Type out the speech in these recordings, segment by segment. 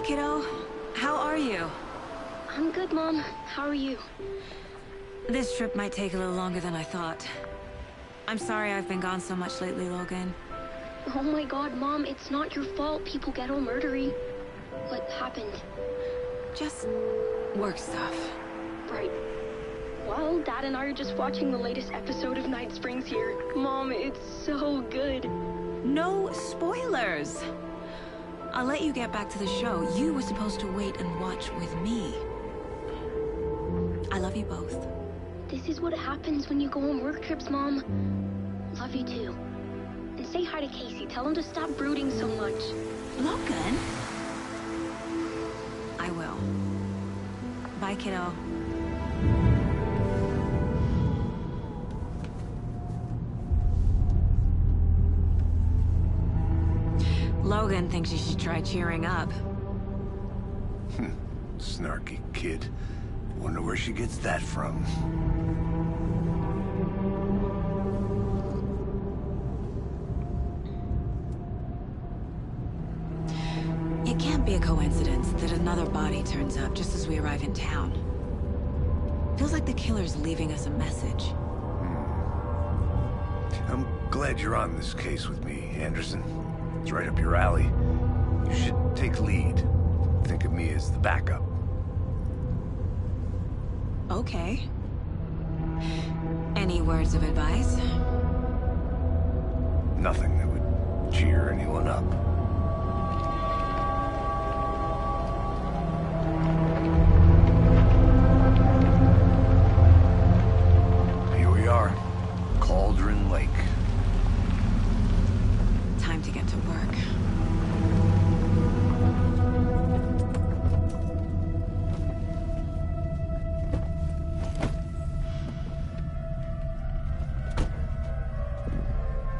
kiddo. How are you? I'm good, Mom. How are you? This trip might take a little longer than I thought. I'm sorry I've been gone so much lately, Logan. Oh my god, Mom, it's not your fault people get all murdery. What happened? Just work stuff. Right. Well, Dad and I are just watching the latest episode of Night Springs here. Mom, it's so good. No spoilers! I'll let you get back to the show. You were supposed to wait and watch with me. I love you both. This is what happens when you go on work trips, Mom. Love you too. And say hi to Casey. Tell him to stop brooding so much. Logan? I will. Bye, kiddo. Logan thinks you should try cheering up. Snarky kid. Wonder where she gets that from. It can't be a coincidence that another body turns up just as we arrive in town. Feels like the killer's leaving us a message. I'm glad you're on this case with me, Anderson. It's right up your alley. You should take lead. Think of me as the backup. Okay. Any words of advice? Nothing that would cheer anyone up. Here we are. Cauldron Lake. Time to get to work.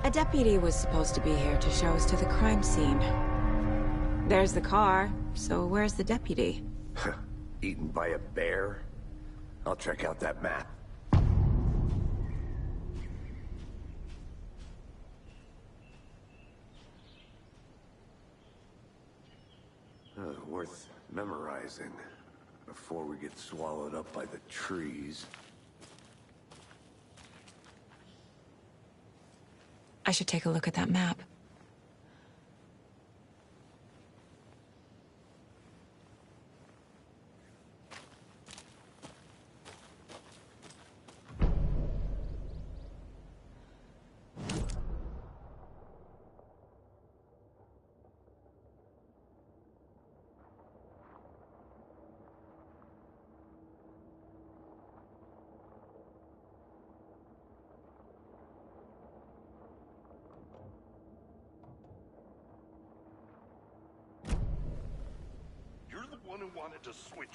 A deputy was supposed to be here to show us to the crime scene. There's the car, so where's the deputy? Eaten by a bear? I'll check out that map. Worth memorizing before we get swallowed up by the trees. I should take a look at that map.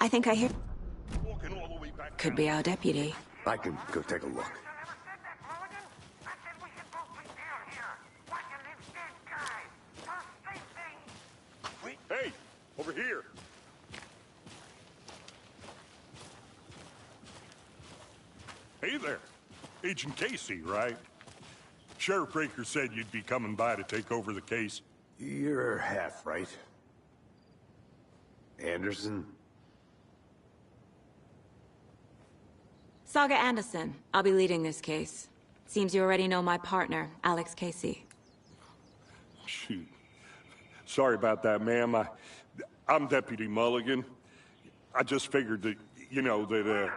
I think I hear... Could be our deputy. I can go take a look. Hey, over here. Hey there. Agent Casey, right? Sheriff Breaker said you'd be coming by to take over the case. You're half right. Anderson? Saga Anderson. I'll be leading this case. Seems you already know my partner, Alex Casey. Shoot. Sorry about that, ma'am. I'm Deputy Mulligan. I just figured that, you know, that, Those damn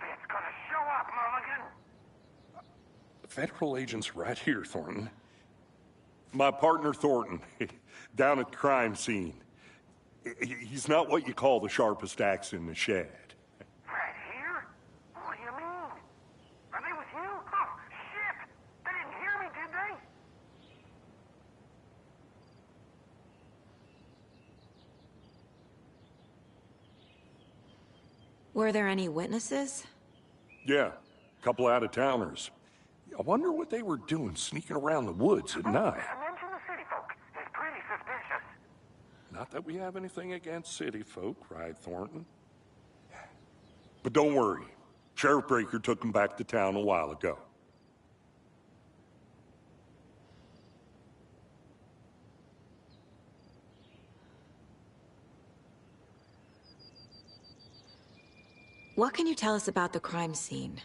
feds gonna show up, Mulligan. Federal agent's right here, Thornton. My partner, Thornton, down at the crime scene. He's not what you call the sharpest axe in the shed. Right here? What do you mean? Are they with you? Oh, shit! They didn't hear me, did they? Were there any witnesses? Yeah, a couple out-of-towners. I wonder what they were doing sneaking around the woods at night. Mention the city folk. It's pretty suspicious. Not that we have anything against city folk, right, Thornton? But don't worry. Sheriff Breaker took them back to town a while ago. What can you tell us about the crime scene?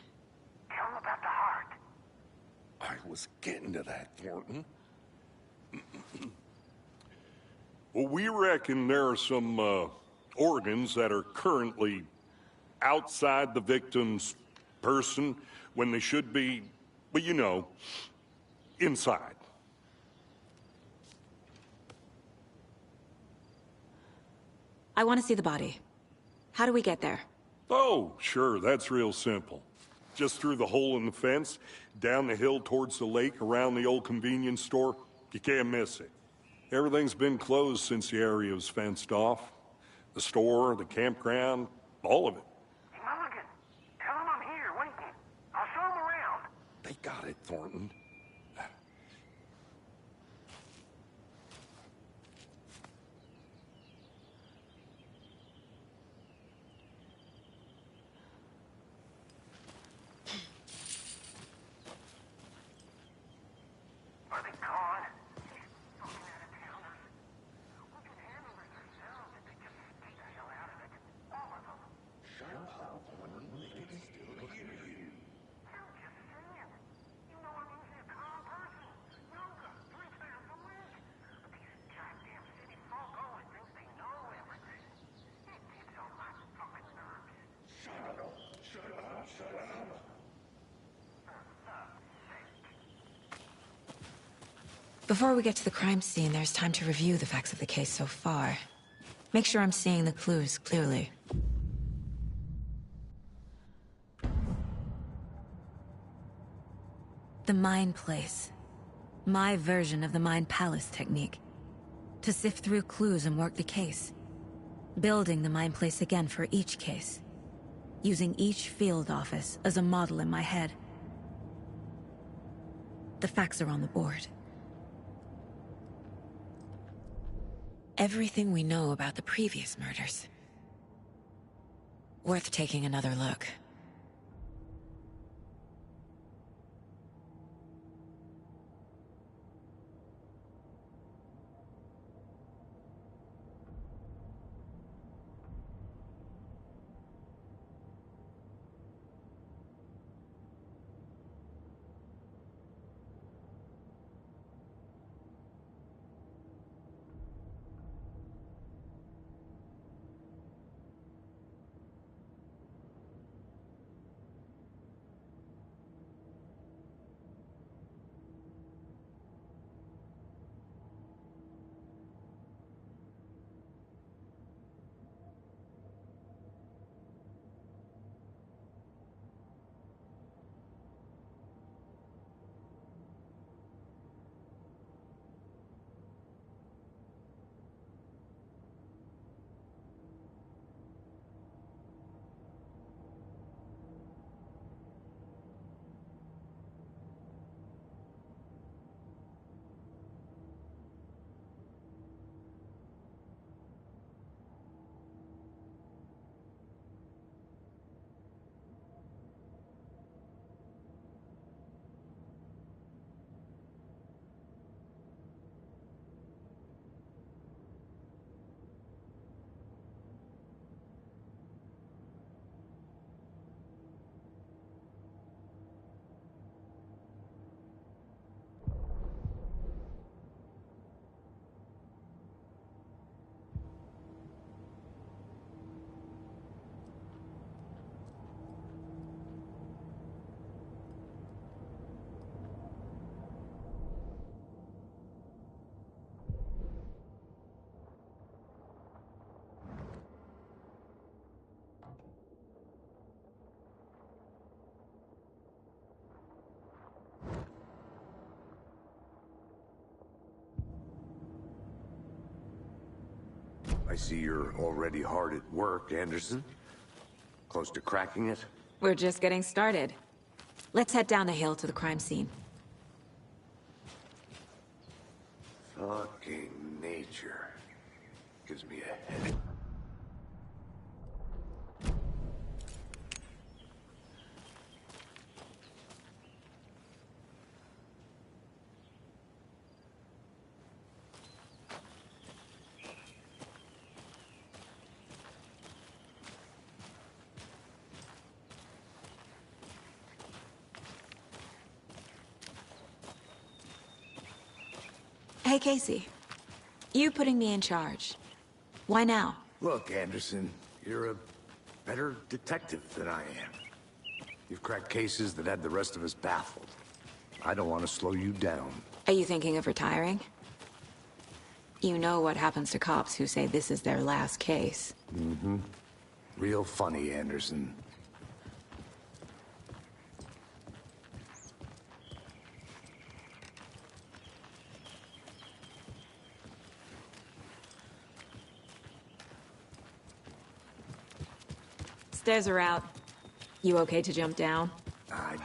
Tell him about the heart. I was getting to that, Thornton. Well, we reckon there are some organs that are currently outside the victim's person when they should be, well, you know, inside. I want to see the body. How do we get there? Oh, sure, that's real simple. Just through the hole in the fence, down the hill towards the lake, around the old convenience store. You can't miss it. Everything's been closed since the area was fenced off. The store, the campground, all of it. Hey, Mulligan, tell him I'm here, waiting. I'll show him around. They got it, Thornton. Are they gone? Fucking out-of-towners. We can handle this ourselves if they just stay the hell out of it. All of them. Shut up, Thornton. They can still hear you. I'm just saying. You know I'm usually a calm person. Yoga, 3 times a week. But these goddamn city folk always think they know everything. It gets on my fucking nerves. Shut up. Shut up. Shut up. Before we get to the crime scene, there's time to review the facts of the case so far. Make sure I'm seeing the clues clearly. The Mind Place. My version of the Mind Palace technique. To sift through clues and work the case. Building the Mind Place again for each case. Using each field office as a model in my head. The facts are on the board. Everything we know about the previous murders. Worth taking another look. I see you're already hard at work, Anderson. Close to cracking it? We're just getting started. Let's head down the hill to the crime scene. Fucking nature. Gives me a headache. Hey, Casey. You putting me in charge. Why now? Look, Anderson, you're a better detective than I am. You've cracked cases that had the rest of us baffled. I don't want to slow you down. Are you thinking of retiring? You know what happens to cops who say this is their last case. Mm-hmm. Real funny, Anderson. Stairs are out. You okay to jump down? I...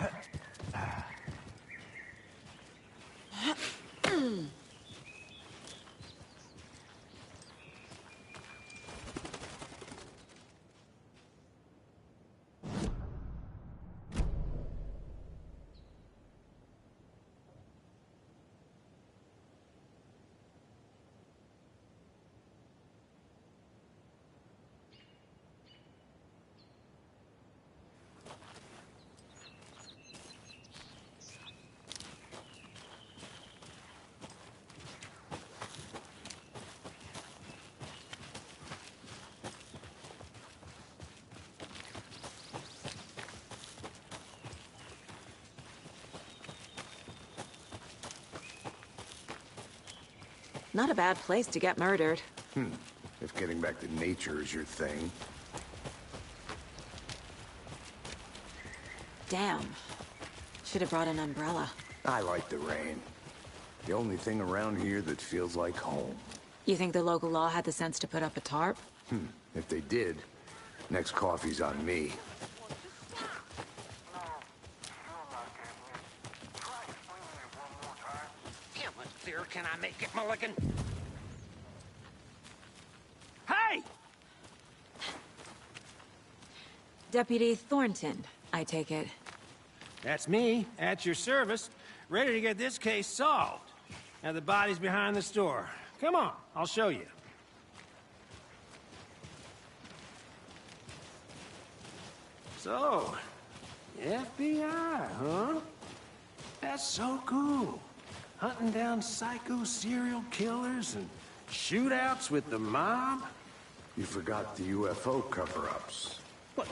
Not a bad place to get murdered. If getting back to nature is your thing. Damn. Should have brought an umbrella. I like the rain. The only thing around here that feels like home. You think the local law had the sense to put up a tarp? If they did, next coffee's on me. How much clearer can I make it, Mulligan? Hey! Deputy Thornton, I take it. That's me, at your service, ready to get this case solved. Now the body's behind the store. Come on, I'll show you. So, FBI, huh? That's so cool. Hunting down psycho serial killers and shootouts with the mob. You forgot the UFO cover-ups. What?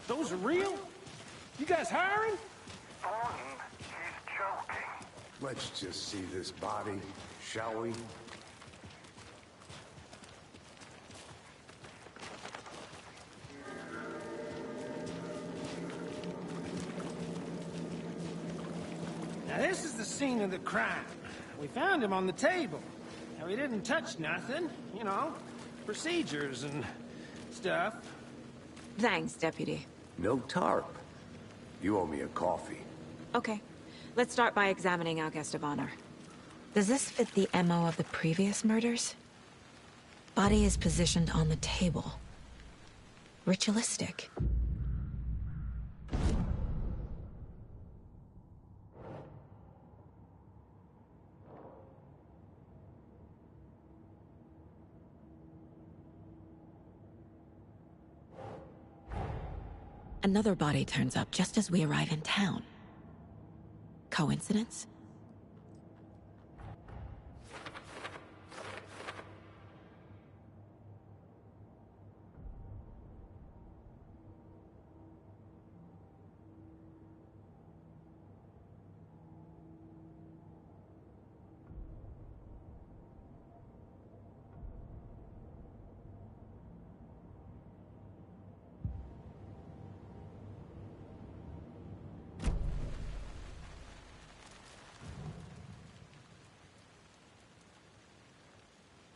Those are real? You guys hiring? Thornton, he's joking. Let's just see this body, shall we? Now this is the scene of the crime. We found him on the table. Now he didn't touch nothing, you know, procedures and stuff. Thanks, Deputy. No tarp. You owe me a coffee. Okay. Let's start by examining our guest of honor. Does this fit the MO of the previous murders? Body is positioned on the table. Ritualistic. Another body turns up just as we arrive in town. Coincidence?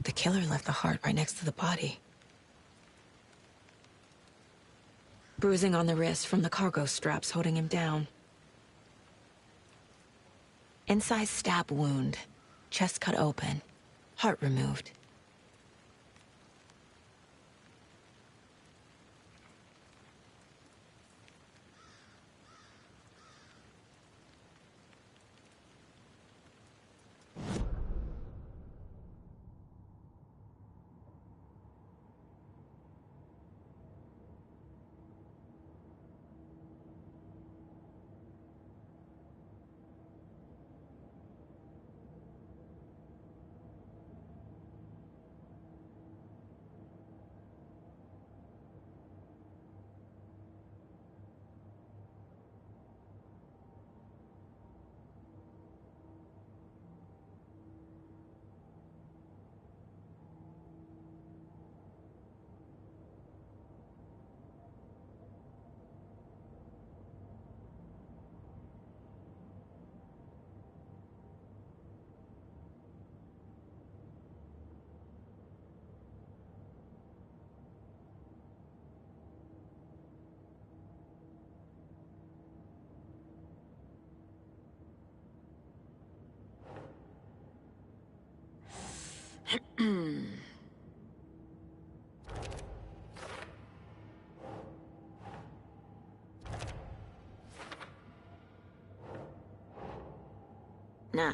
The killer left the heart right next to the body. Bruising on the wrist from the cargo straps holding him down. Incised stab wound. Chest cut open. Heart removed. Nah.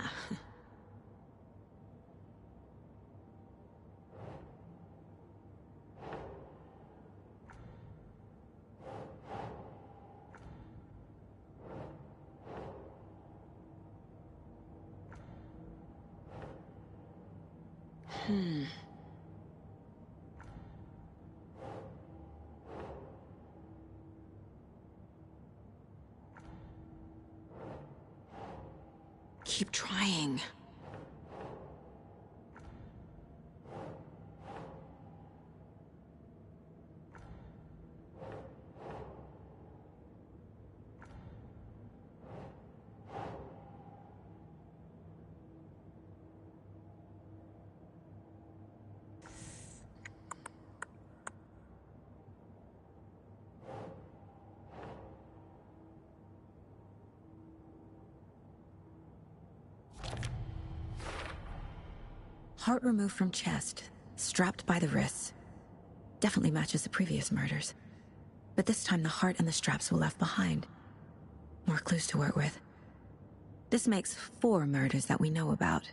Keep trying. Heart removed from chest, strapped by the wrists. Definitely matches the previous murders. But this time the heart and the straps were left behind. More clues to work with. This makes 4 murders that we know about.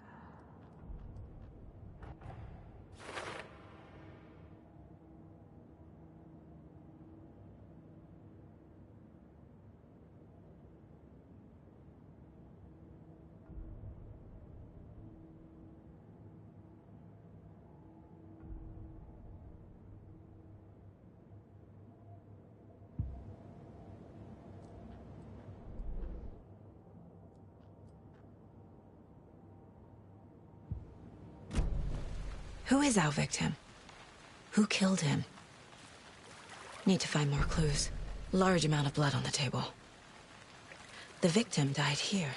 Who is our victim? Who killed him? Need to find more clues. Large amount of blood on the table. The victim died here.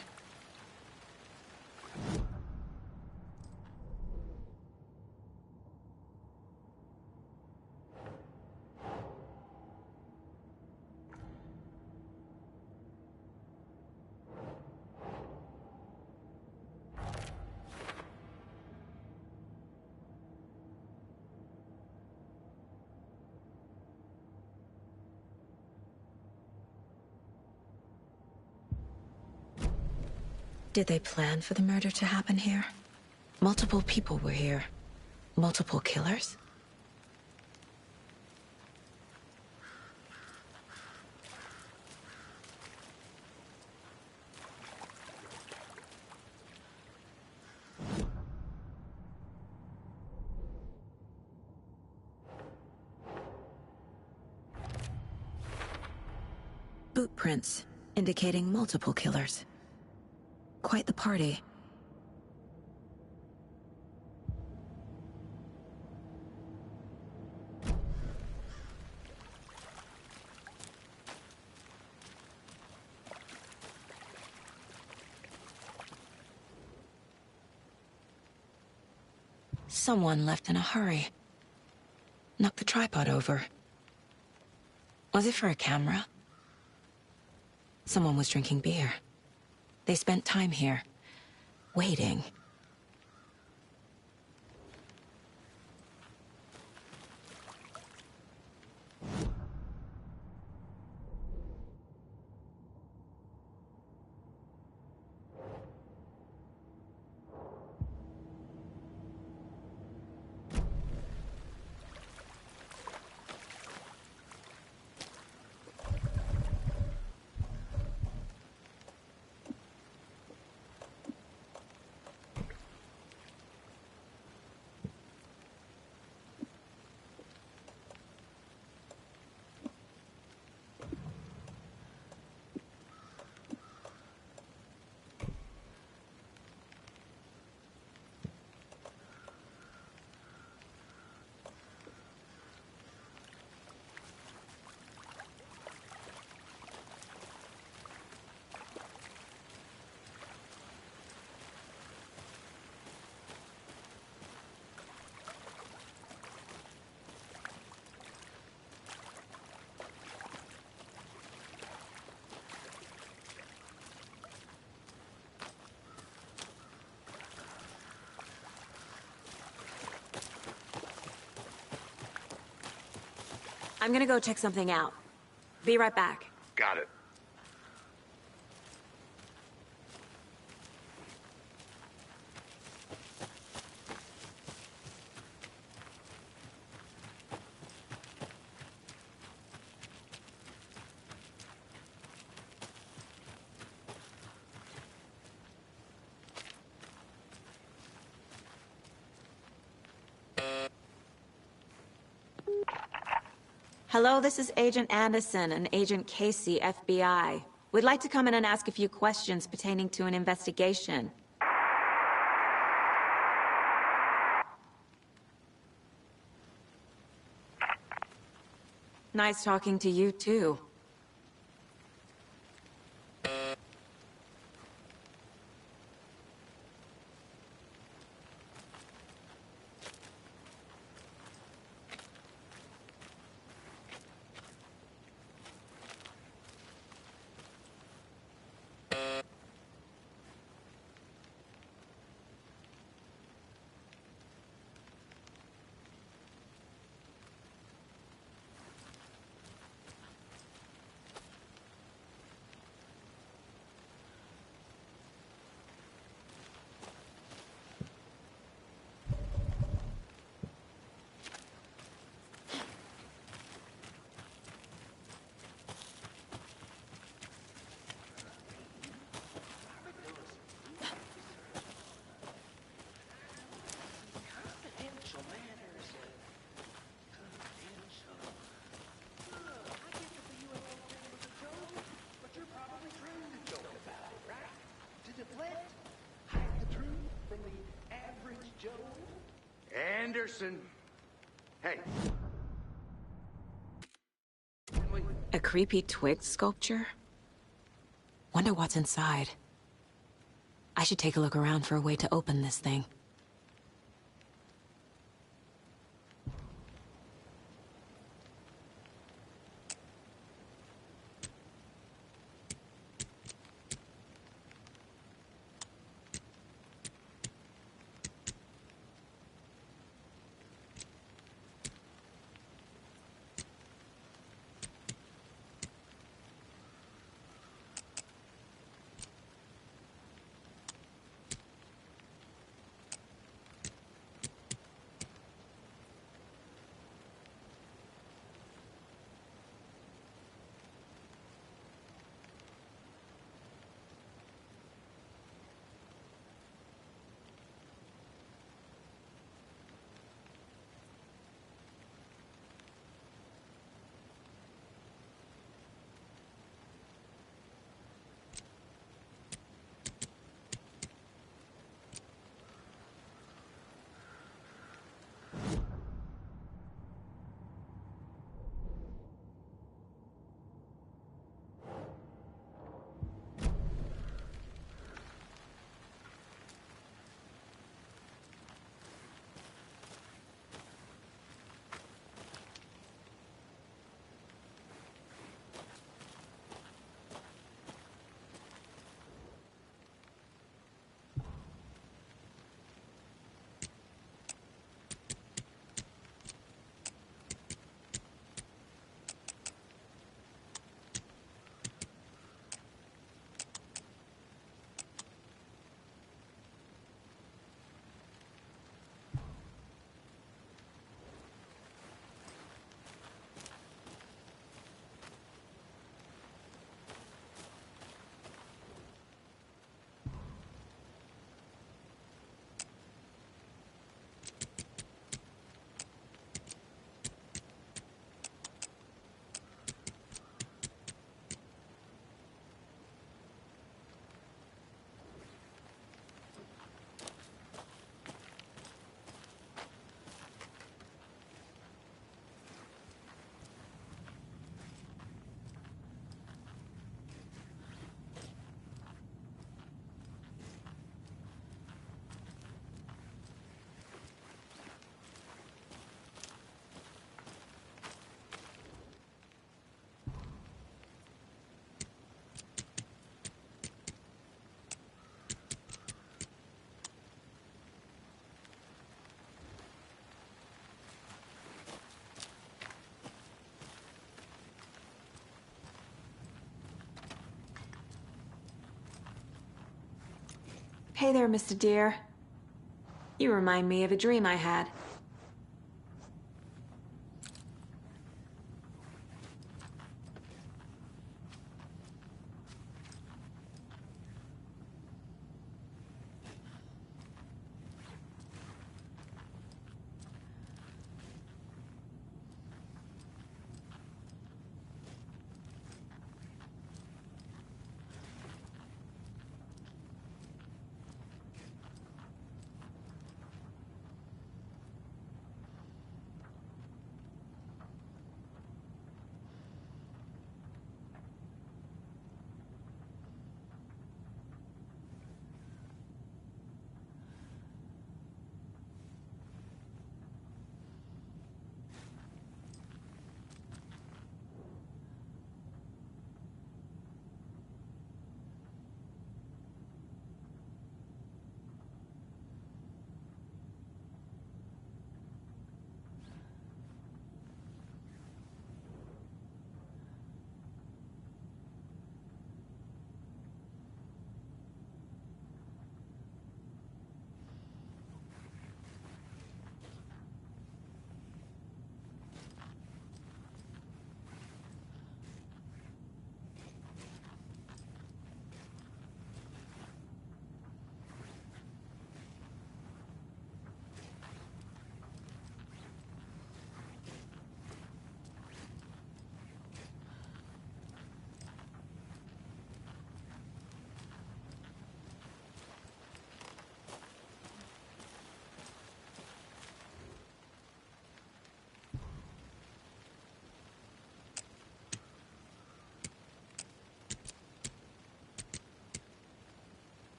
Did they plan for the murder to happen here? Multiple people were here. Multiple killers? Boot prints, indicating multiple killers. Quite the party. Someone left in a hurry. Knocked the tripod over. Was it for a camera? Someone was drinking beer. They spent time here, waiting. I'm gonna go check something out. Be right back. Got it. Hello, this is Agent Anderson and Agent Casey, FBI. We'd like to come in and ask a few questions pertaining to an investigation. Nice talking to you, too. Confidential matters. Confidential. I get that the UFO thing was a joke, but you're probably trying to joke about it, right? To deflect, hide the truth from the average Joe. Anderson. Hey. A creepy twig sculpture? Wonder what's inside. I should take a look around for a way to open this thing. Hey there, Mr. Deer. You remind me of a dream I had.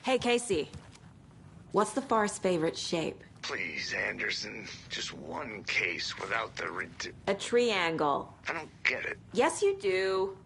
Hey, Casey. What's the far's favorite shape? Please, Anderson. Just one case without the A triangle. I don't get it. Yes, you do.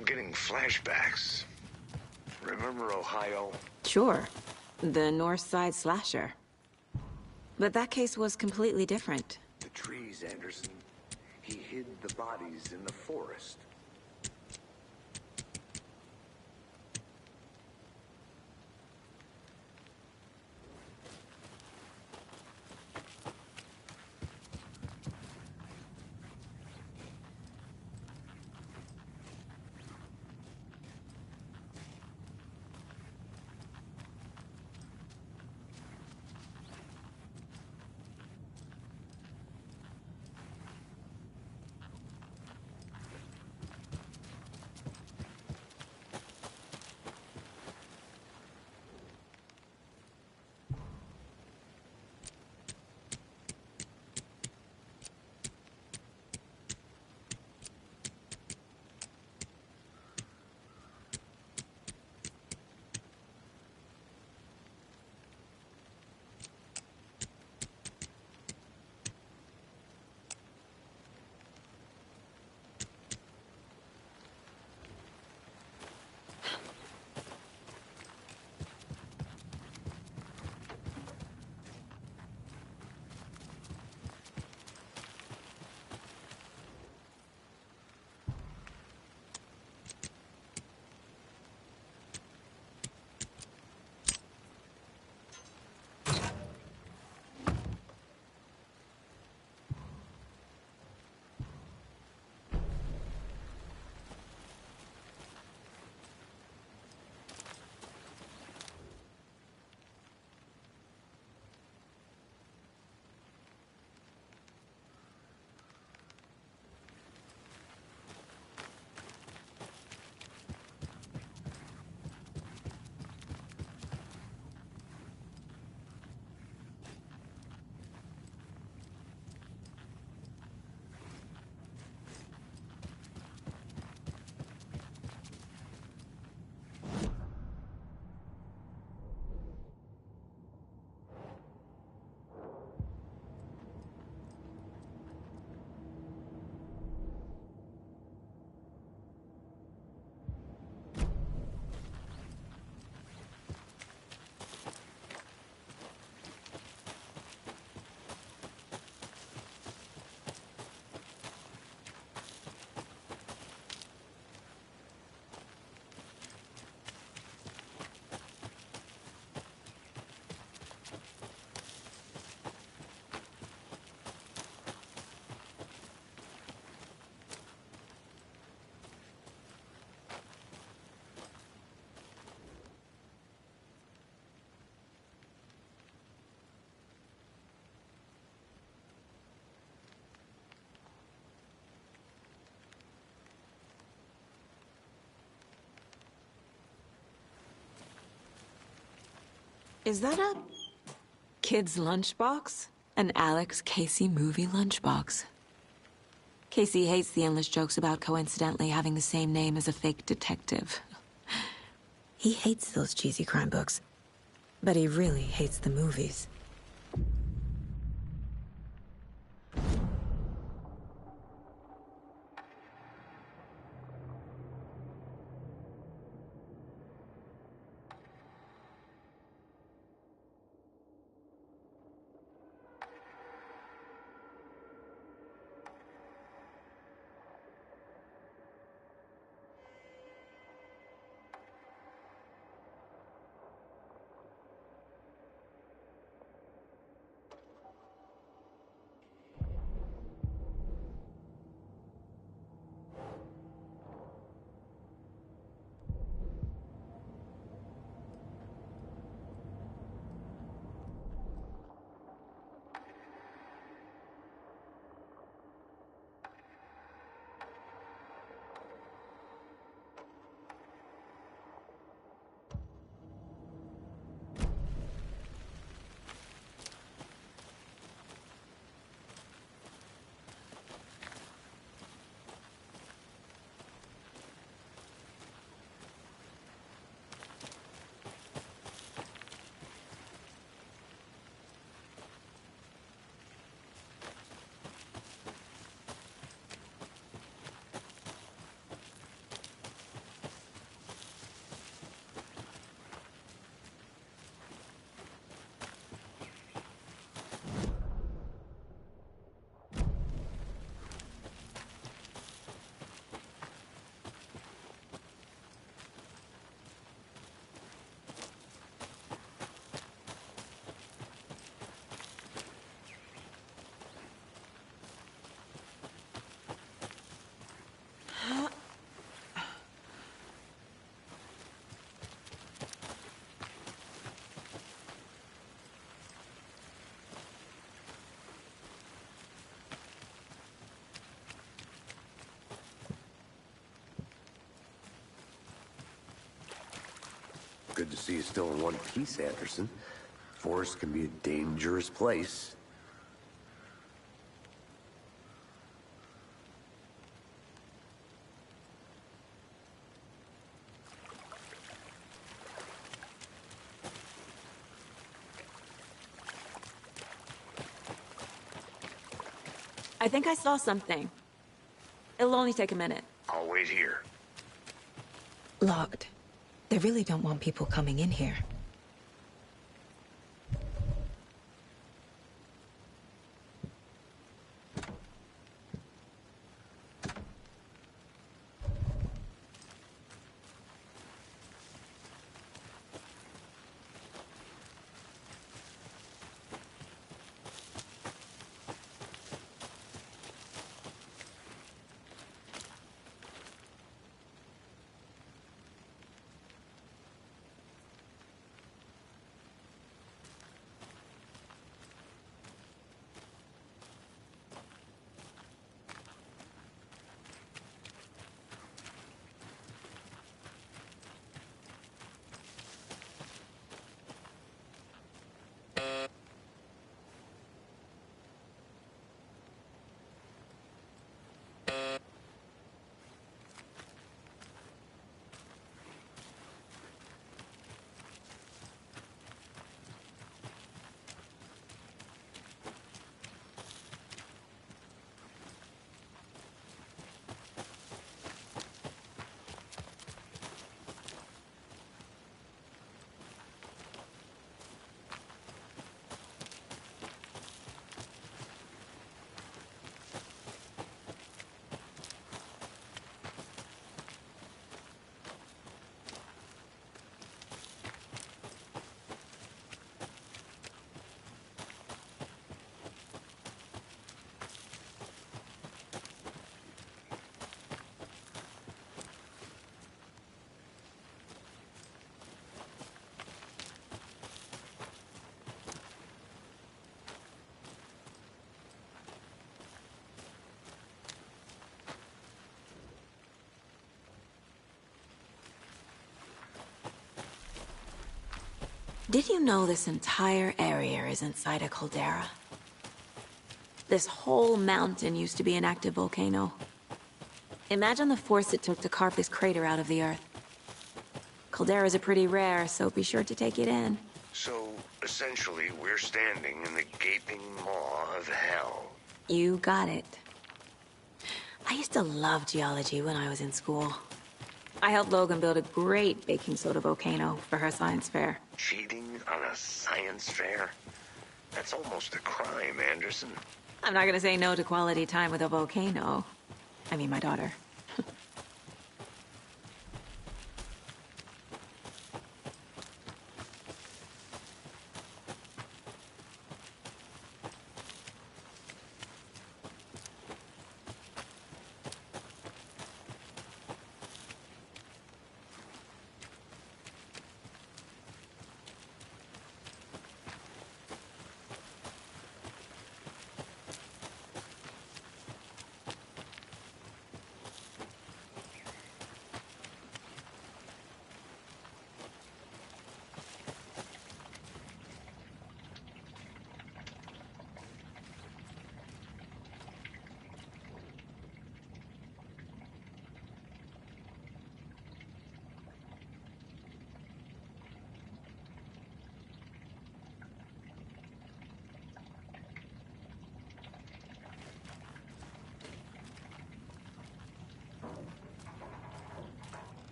I'm getting flashbacks. Remember Ohio? Sure. The North Side slasher. But that case was completely different. The trees, Anderson. He hid the bodies in the forest. Is that a kid's lunchbox? An Alex Casey movie lunchbox. Casey hates the endless jokes about coincidentally having the same name as a fake detective. He hates those cheesy crime books, but he really hates the movies. Good to see you still in one piece, Anderson. Forest can be a dangerous place. I think I saw something. It'll only take a minute. I'll wait here. Locked. They really don't want people coming in here. Did you know this entire area is inside a caldera? This whole mountain used to be an active volcano. Imagine the force it took to carve this crater out of the earth. Calderas are pretty rare, so be sure to take it in. So, essentially, we're standing in the gaping maw of hell. You got it. I used to love geology when I was in school. I helped Logan build a great baking soda volcano for her science fair. Cheating on a science fair? That's almost a crime, Anderson. I'm not gonna say no to quality time with a volcano. I mean, my daughter.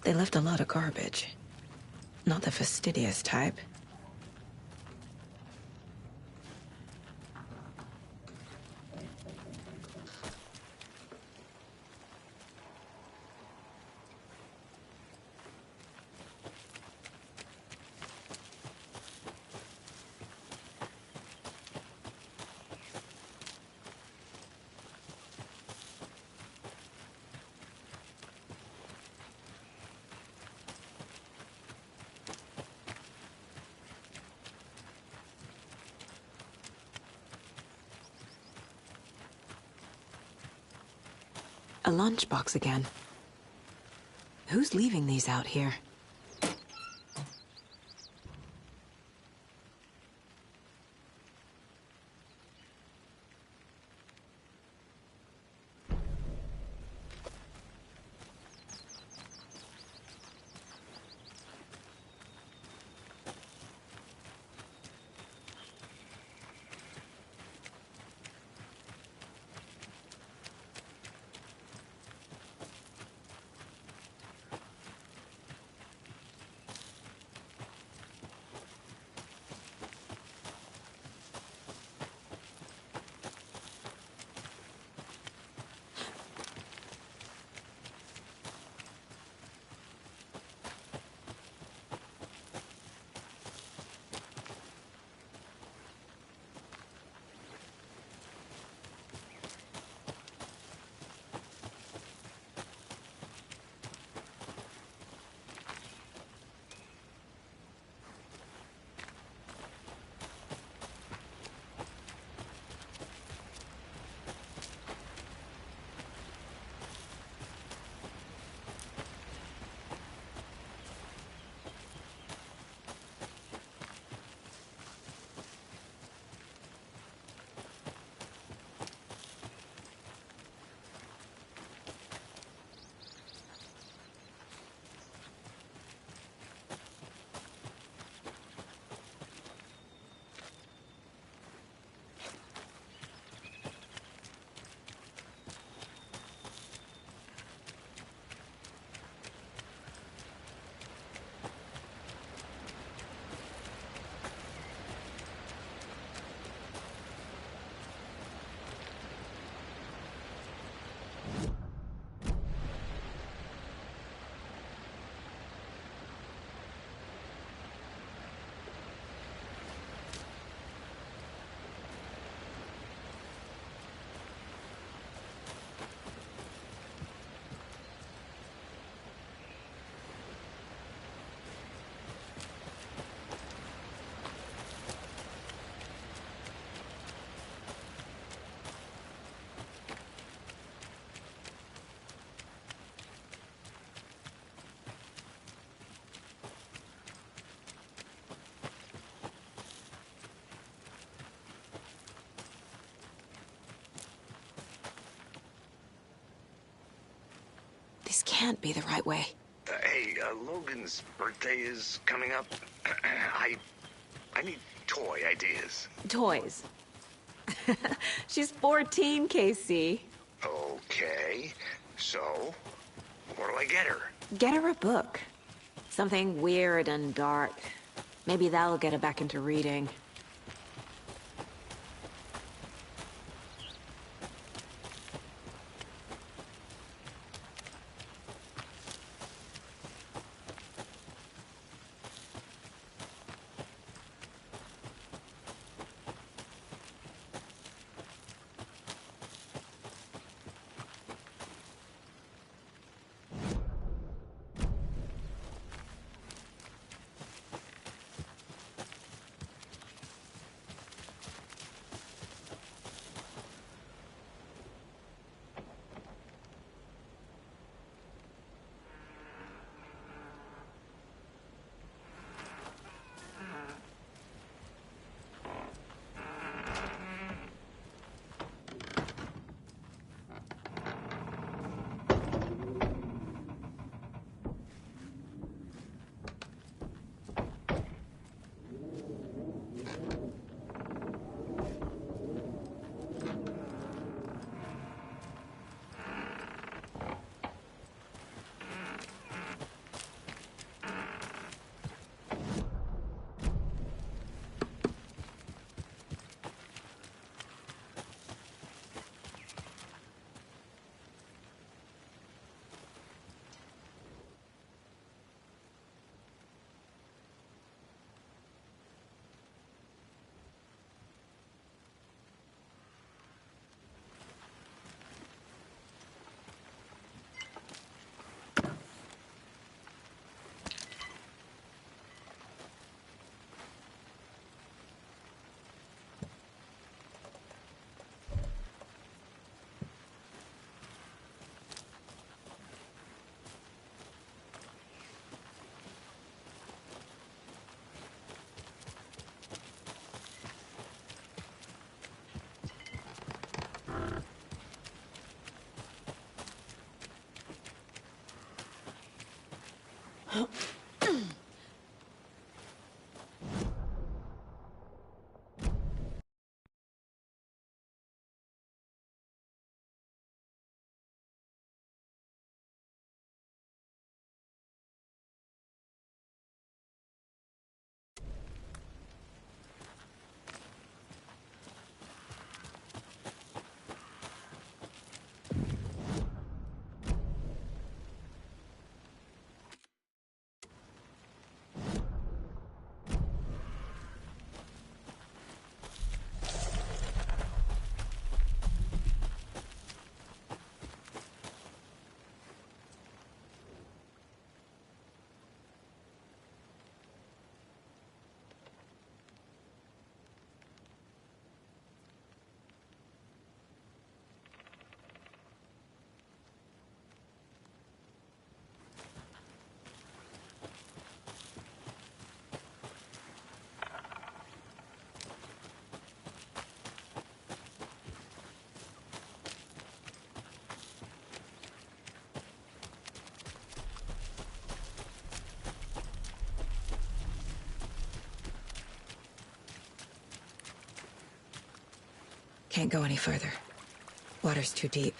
They left a lot of garbage. Not the fastidious type. A lunchbox again. Who's leaving these out here? This can't be the right way. Hey, Logan's birthday is coming up. I need toy ideas. Toys. She's 14, Casey. Okay, so what do I get her? Get her a book. Something weird and dark. Maybe that'll get her back into reading. Can't go any further. Water's too deep.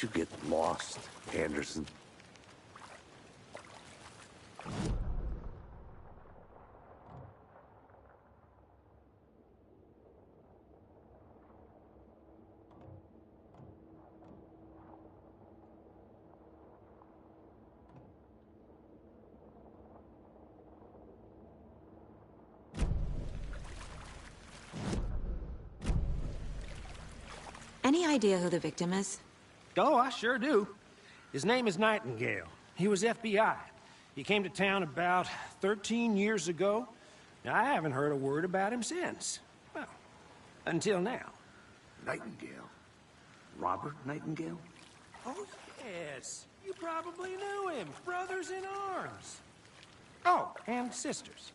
you get lost, Anderson? Any idea who the victim is? Oh, I sure do. His name is Nightingale. He was FBI. He came to town about 13 years ago. Now, I haven't heard a word about him since. Well, until now. Nightingale? Robert Nightingale? Oh, yes. You probably knew him. Brothers in arms. Oh, and sisters.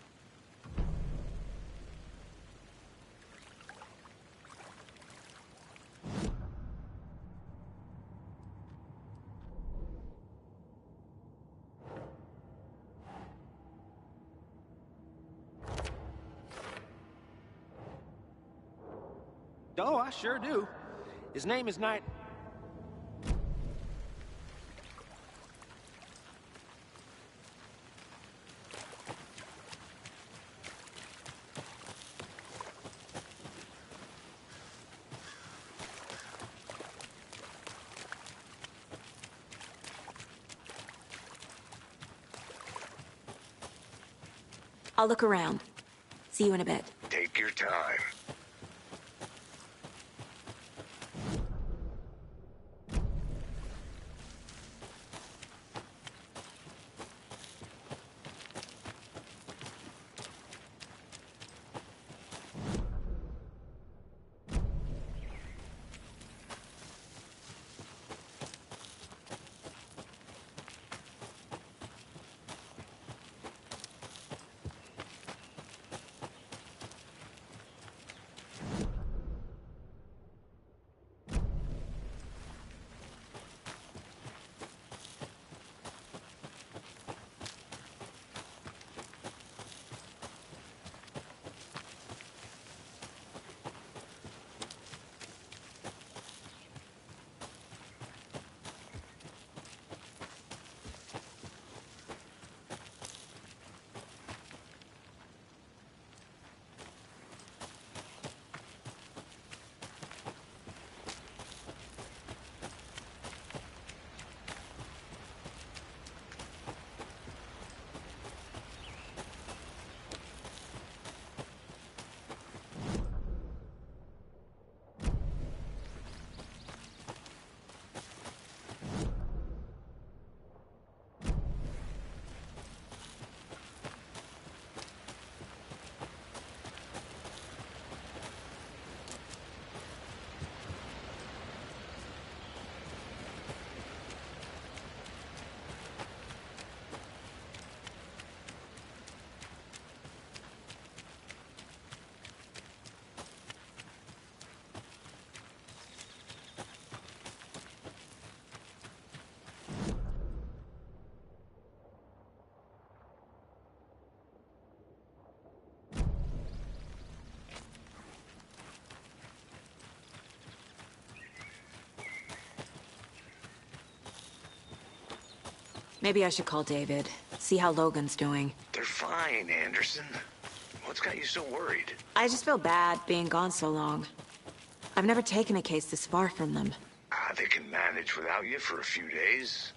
Oh, I sure do. His name is Night... I'll look around. See you in a bit. Take your time. Maybe I should call David, see how Logan's doing. They're fine, Anderson. What's got you so worried? I just feel bad being gone so long. I've never taken a case this far from them. They can manage without you for a few days.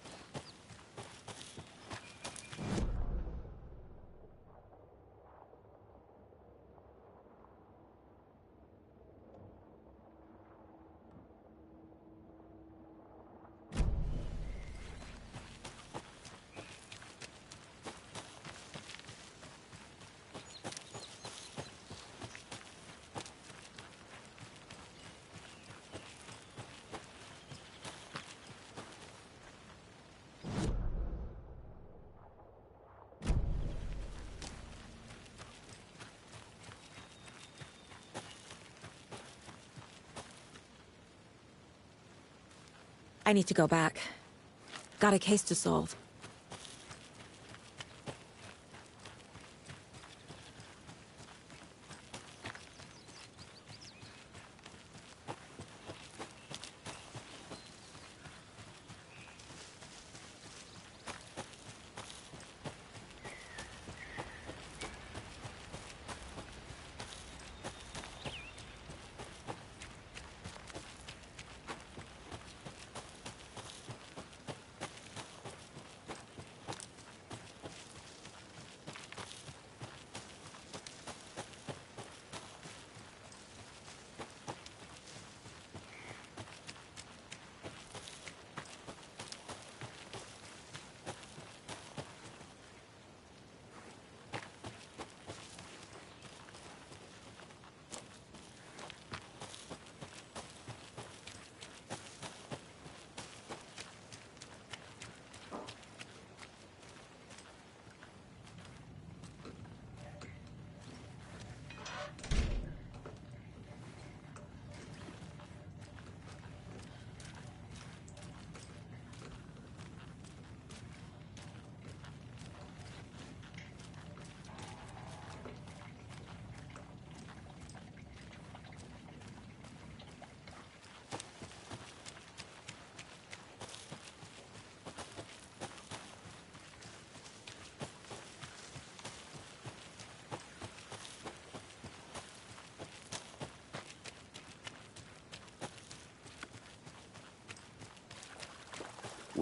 I need to go back. Got a case to solve.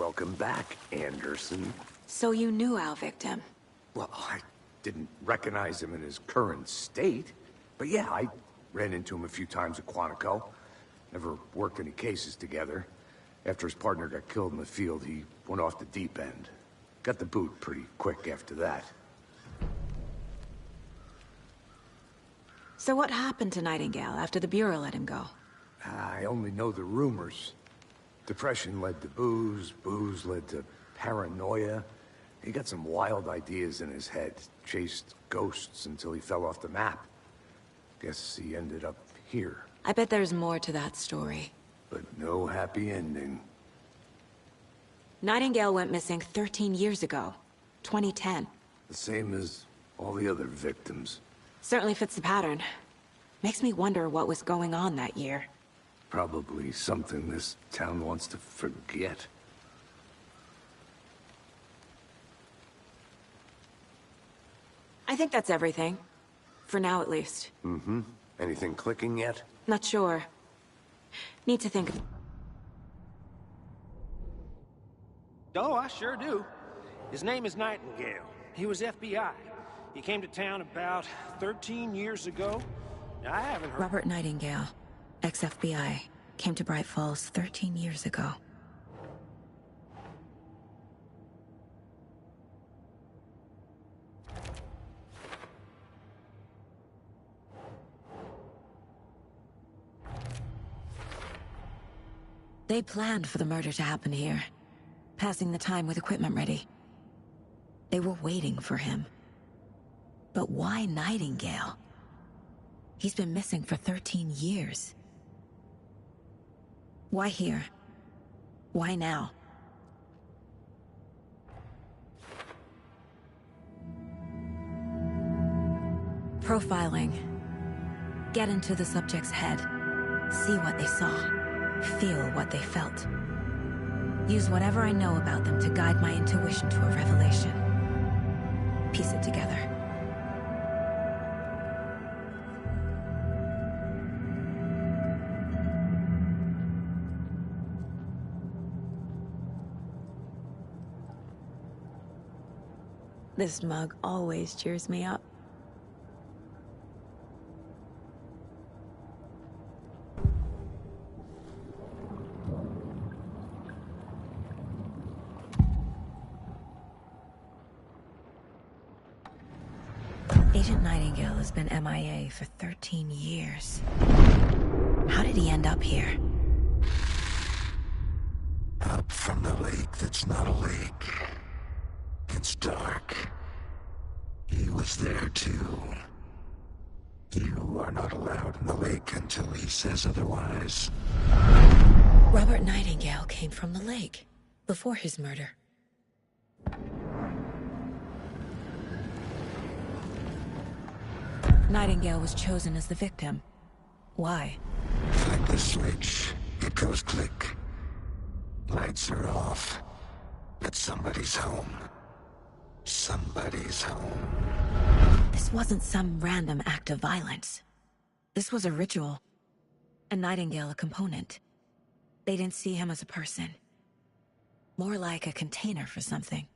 Welcome back, Anderson. So you knew our victim? Well, I didn't recognize him in his current state. But yeah, I ran into him a few times at Quantico. Never worked any cases together. After his partner got killed in the field, he went off the deep end. Got the boot pretty quick after that. So what happened to Nightingale after the Bureau let him go? I only know the rumors. Depression led to booze, booze led to paranoia. He got some wild ideas in his head, chased ghosts until he fell off the map. Guess he ended up here. I bet there's more to that story. But no happy ending. Nightingale went missing 13 years ago. 2010. The same as all the other victims. Certainly fits the pattern. Makes me wonder what was going on that year. Probably something this town wants to forget. I think that's everything. For now, at least. Mm-hmm. Anything clicking yet? Not sure. Need to think. Oh, I sure do. His name is Nightingale. He was FBI. He came to town about 13 years ago. Now, I haven't heard... Robert Nightingale, ex-FBI, came to Bright Falls 13 years ago. They planned for the murder to happen here, passing the time with equipment ready. They were waiting for him. But why Nightingale? He's been missing for 13 years. Why here? Why now? Profiling. Get into the subject's head. See what they saw. Feel what they felt. Use whatever I know about them to guide my intuition to a revelation. Piece it together. This mug always cheers me up. Agent Nightingale has been MIA for 13 years. How did he end up here? Up from the lake that's not a lake. It's dark. He was there too. You are not allowed in the lake until he says otherwise. Robert Nightingale came from the lake, before his murder. Nightingale was chosen as the victim. Why? Like the switch, it goes click. Lights are off. But somebody's home. Somebody's home. This wasn't some random act of violence. This was a ritual. And Nightingale a component. They didn't see him as a person. More like a container for something.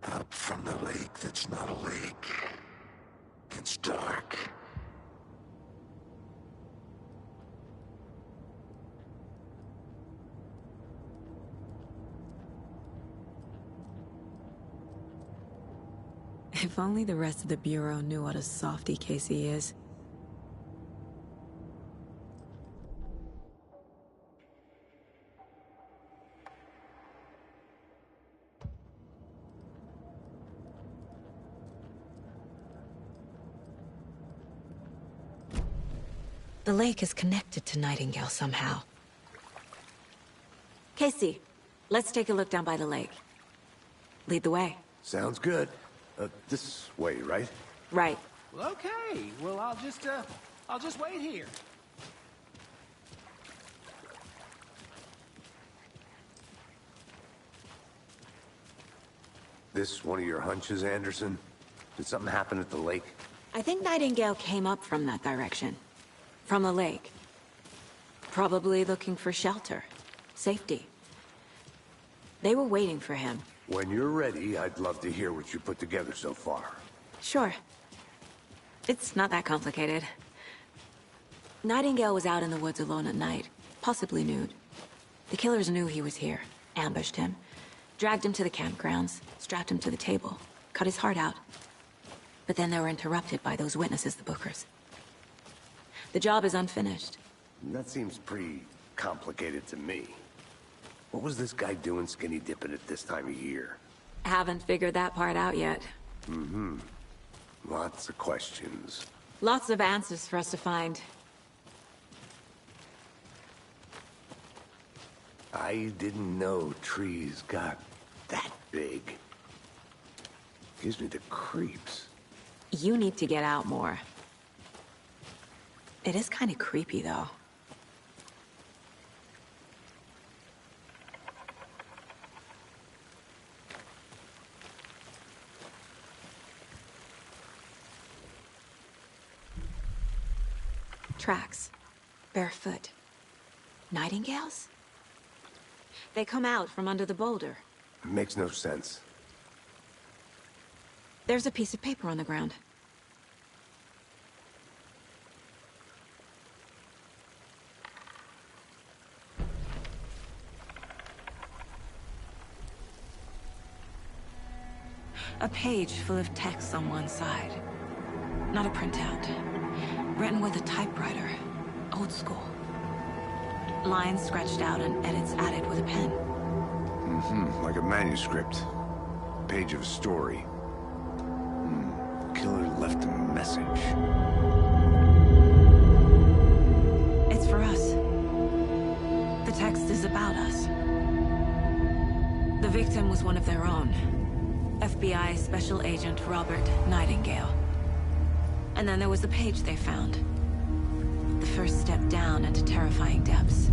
Up from the lake that's not a lake. It's dark. If only the rest of the Bureau knew what a softy Casey is. The lake is connected to Nightingale somehow. Casey, let's take a look down by the lake. Lead the way. Sounds good. This way, right? Right. Well, okay. Well, I'll just wait here. This one of your hunches, Anderson? Did something happen at the lake? I think Nightingale came up from that direction. From the lake. Probably looking for shelter. Safety. They were waiting for him. When you're ready, I'd love to hear what you put together so far. Sure. It's not that complicated. Nightingale was out in the woods alone at night, possibly nude. The killers knew he was here, ambushed him, dragged him to the campgrounds, strapped him to the table, cut his heart out. But then they were interrupted by those witnesses, the Bookers. The job is unfinished. That seems pretty complicated to me. What was this guy doing skinny dipping at this time of year? Haven't figured that part out yet. Lots of questions. Lots of answers for us to find. I didn't know trees got that big. Gives me the creeps. You need to get out more. It is kind of creepy, though. Tracks. Barefoot. Nightingales? They come out from under the boulder. Makes no sense. There's a piece of paper on the ground. A page full of text on one side. Not a printout. Written with a typewriter. Old school. Lines scratched out and edits added with a pen. Like a manuscript. Page of a story. Killer left a message. It's for us. The text is about us. The victim was one of their own. FBI Special Agent Robert Nightingale. And then there was the page they found. The first step down into terrifying depths.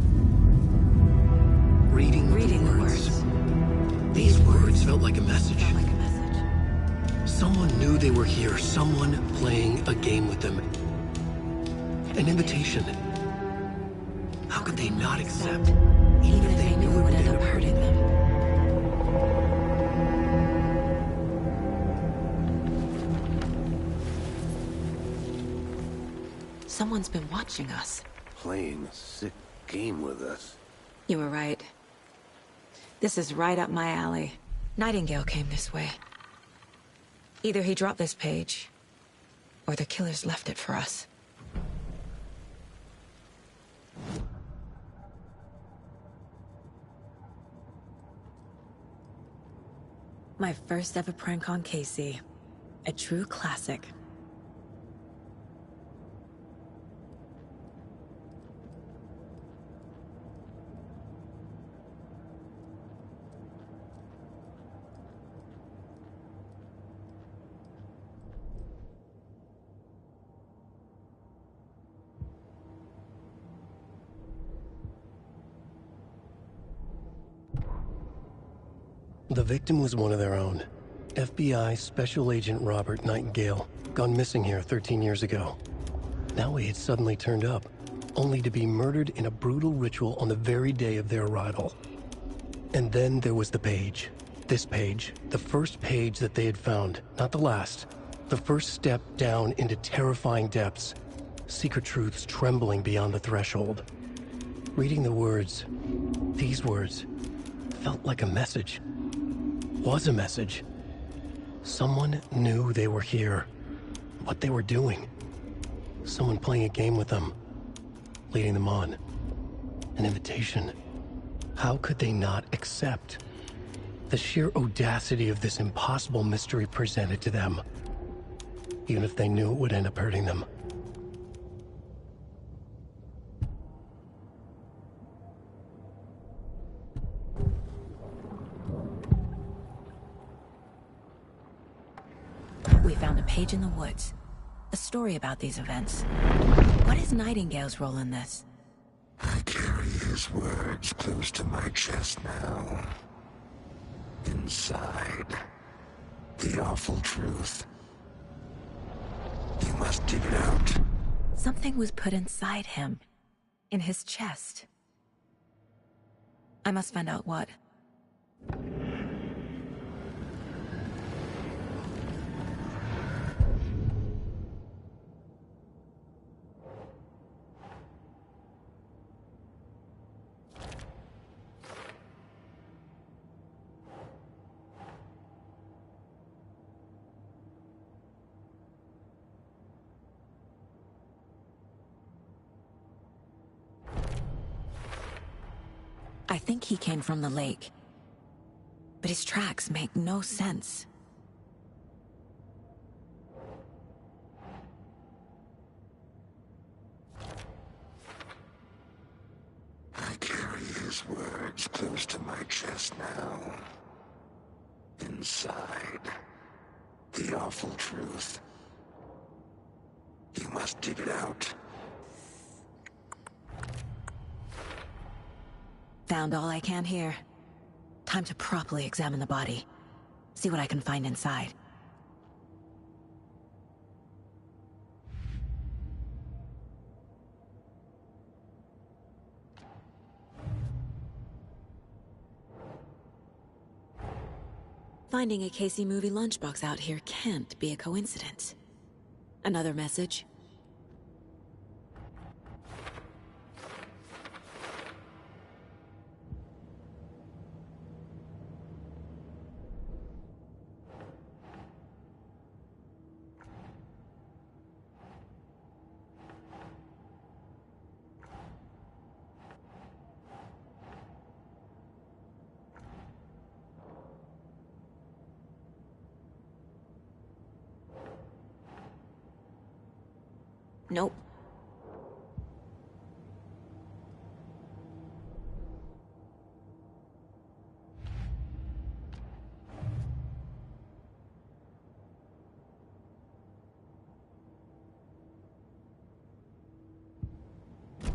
Reading the words. These words felt like a message. Someone knew they were here. Someone playing a game with them. An invitation. How could they not accept? Even if they knew it would end up hurting them. Someone's been watching us. Playing a sick game with us. You were right. This is right up my alley. Nightingale came this way. Either he dropped this page, or the killers left it for us. My first ever prank on Casey. A true classic. The victim was one of their own. FBI Special Agent Robert Nightingale, gone missing here 13 years ago. Now he had suddenly turned up, only to be murdered in a brutal ritual on the very day of their arrival. And then there was the page. This page, the first page that they had found, not the last. The first step down into terrifying depths. Secret truths trembling beyond the threshold. Reading the words, these words, felt like a message. Was a message. Someone knew they were here. What they were doing. Someone playing a game with them. Leading them on. An invitation. How could they not accept? The sheer audacity of this impossible mystery presented to them. Even if they knew it would end up hurting them. We found a page in the woods. A story about these events. What is Nightingale's role in this? I carry his words close to my chest now. Inside, The awful truth. You must dig it out. Something was put inside him. In his chest. I must find out what. I think he came from the lake. But his tracks make no sense. I carry his words close to my chest now. Inside, the awful truth. You must dig it out. Found all I can here. Time to properly examine the body. See what I can find inside. Finding a Casey movie lunchbox out here can't be a coincidence. Another message? Nope.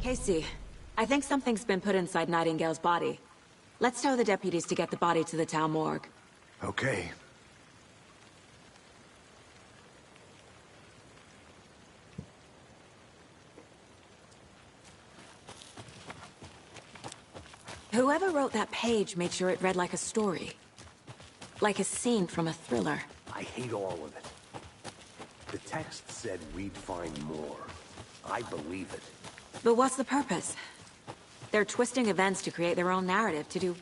Casey, I think something's been put inside Nightingale's body. Let's tell the deputies to get the body to the town morgue. Okay. Whoever wrote that page made sure it read like a story. Like a scene from a thriller. I hate all of it. The text said we'd find more. I believe it. But what's the purpose? They're twisting events to create their own narrative. To do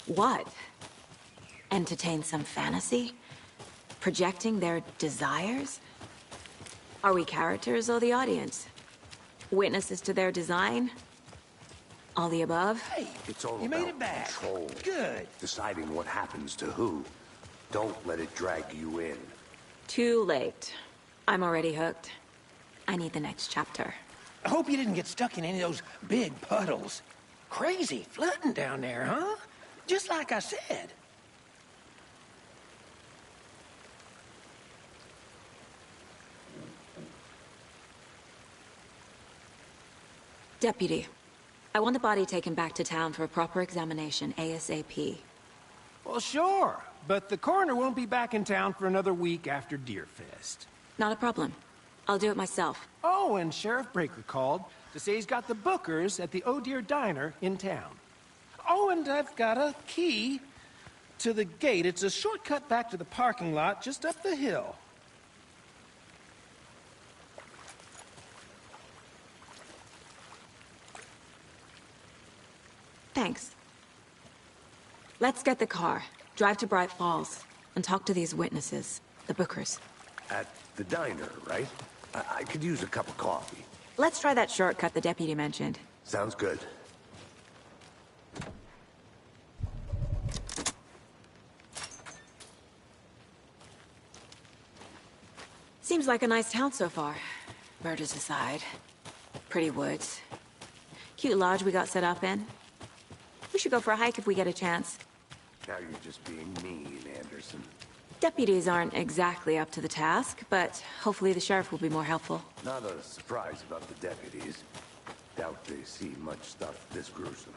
what? Entertain some fantasy? Projecting their desires? Are we characters or the audience? Witnesses to their design? All the above? Hey, It's all you about made it back. control. Good. Deciding what happens to who. Don't let it drag you in. Too late. I'm already hooked. I need the next chapter. I hope you didn't get stuck in any of those big puddles. Crazy flooding down there, huh? Just like I said. Deputy, I want the body taken back to town for a proper examination, ASAP. Well, sure. But the coroner won't be back in town for another week after Deerfest. Not a problem. I'll do it myself. Oh, and Sheriff Breaker called to say he's got the Bookers at the Oh Dear Diner in town. Oh, and I've got a key to the gate. It's a shortcut back to the parking lot just up the hill. Thanks. Let's get the car, drive to Bright Falls, and talk to these witnesses, the Bookers. At the diner, right? I could use a cup of coffee. Let's try that shortcut the deputy mentioned. Sounds good. Seems like a nice town so far. Murders aside. Pretty woods. Cute lodge we got set up in. We should go for a hike if we get a chance. Now you're just being mean, Anderson. Deputies aren't exactly up to the task, but hopefully the sheriff will be more helpful. Not a surprise about the deputies. Doubt they see much stuff this gruesome.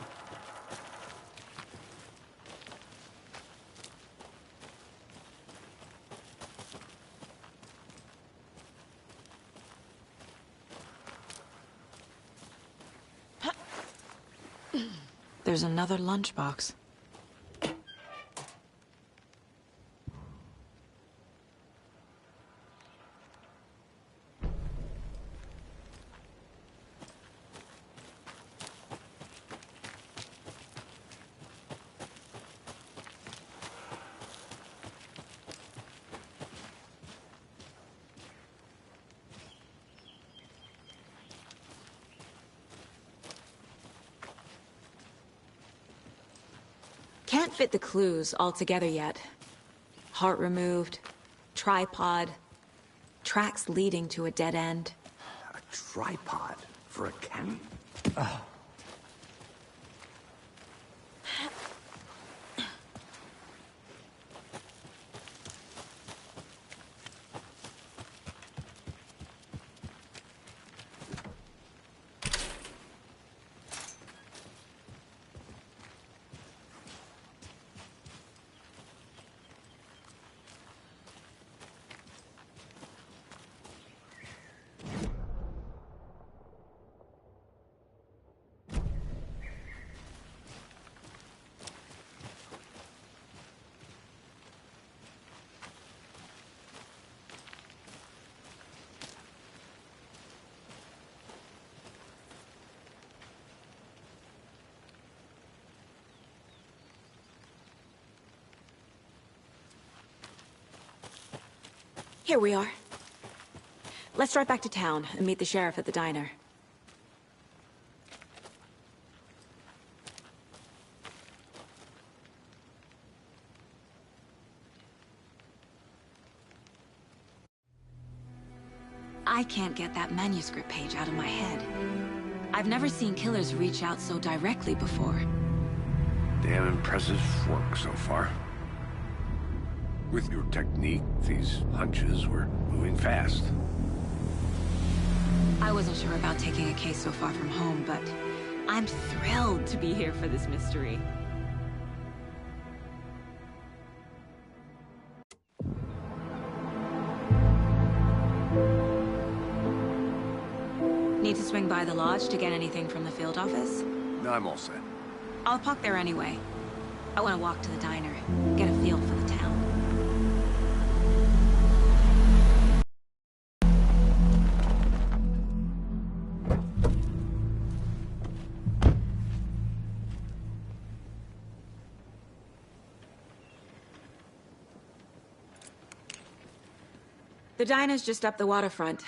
There's another lunchbox. Can't fit the clues all together yet. Heart removed, tripod, tracks leading to a dead end. A tripod for a cannon? Here we are. Let's drive back to town and meet the sheriff at the diner. I can't get that manuscript page out of my head. I've never seen killers reach out so directly before. Damn impressive work so far. With your technique, these hunches were moving fast. I wasn't sure about taking a case so far from home, but I'm thrilled to be here for this mystery. Need to swing by the lodge to get anything from the field office? No, I'm all set. I'll park there anyway. I want to walk to the diner, get a feel for the town. The diner's just up the waterfront.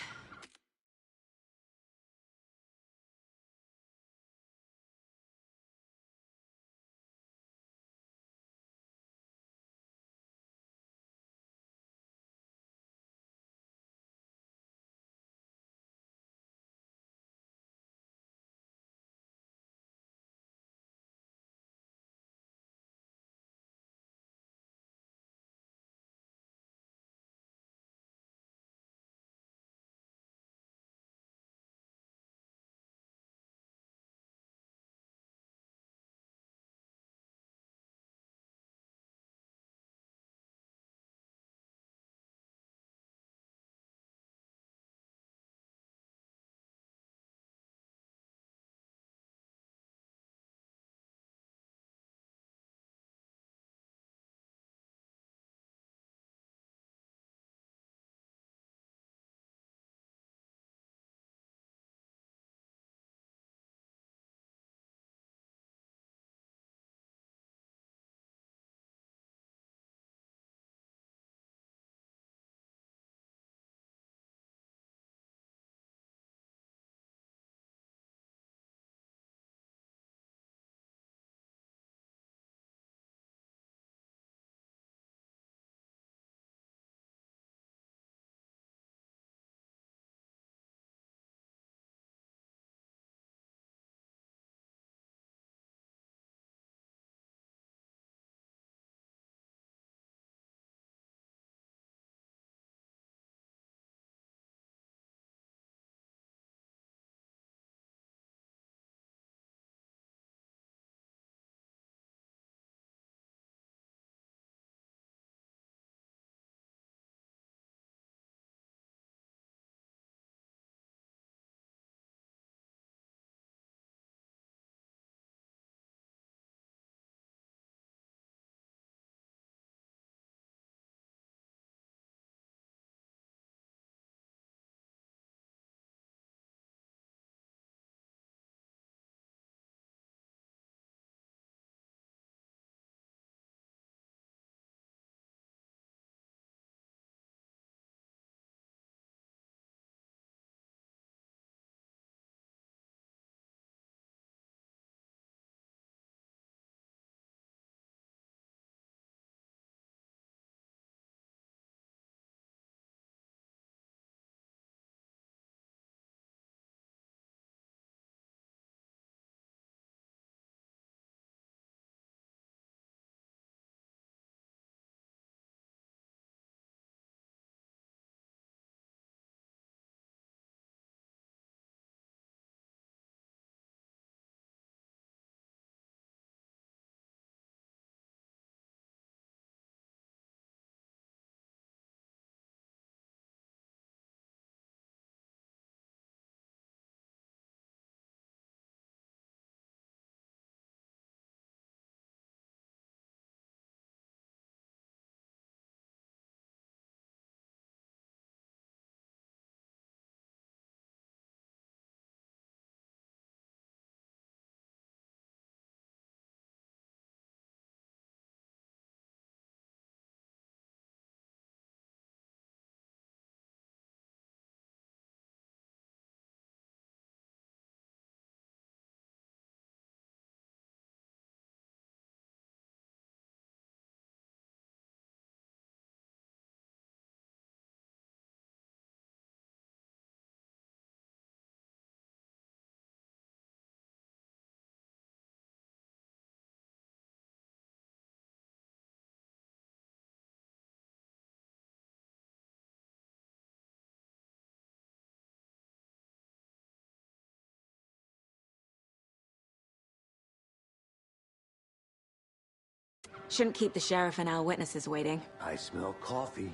Shouldn't keep the sheriff and our witnesses waiting. I smell coffee.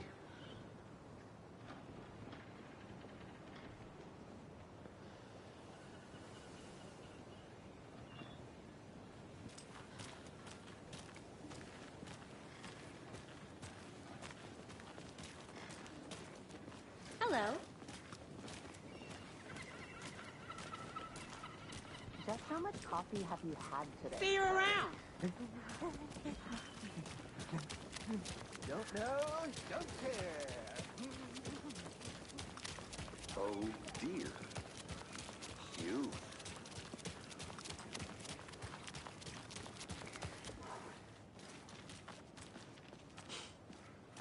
Hello. Just how much coffee have you had today? See you around. Don't know, don't care. Oh dear. You.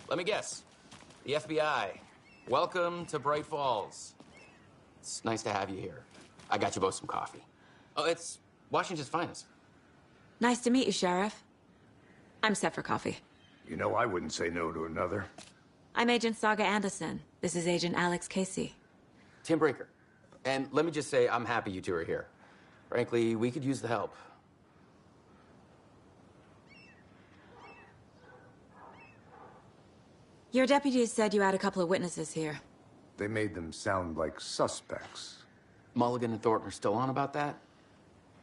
Let me guess. The FBI. Welcome to Bright Falls. It's nice to have you here. I got you both some coffee. Oh, it's Washington's finest. Nice to meet you, Sheriff. I'm set for coffee. You know I wouldn't say no to another. I'm Agent Saga Anderson. This is Agent Alex Casey. Tim Breaker. And let me just say, I'm happy you two are here. Frankly, we could use the help. Your deputies said you had a couple of witnesses here. They made them sound like suspects. Mulligan and Thornton are still on about that?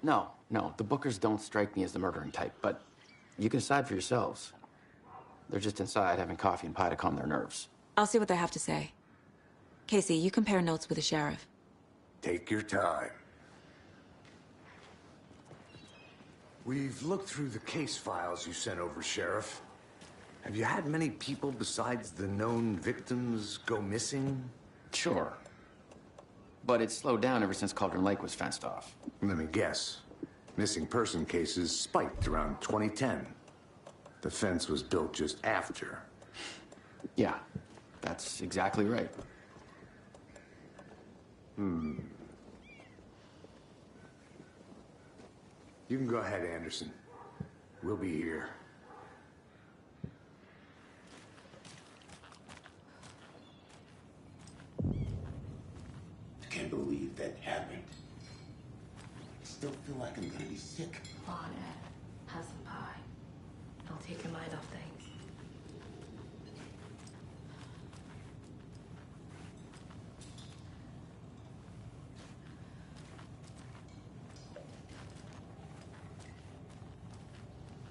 No, the Bookers don't strike me as the murdering type, but you can decide for yourselves. They're just inside having coffee and pie to calm their nerves. I'll see what they have to say. Casey, you compare notes with the sheriff. Take your time. We've looked through the case files you sent over, Sheriff. Have you had many people besides the known victims go missing? Sure. But it's slowed down ever since Cauldron Lake was fenced off. Let me guess. Missing person cases spiked around 2010. The fence was built just after. Yeah, that's exactly right. You can go ahead, Anderson. We'll be here. I can't believe that happened. I still feel like I'm gonna be sick. Come on, Ed. Have some pie. It'll take your mind off things.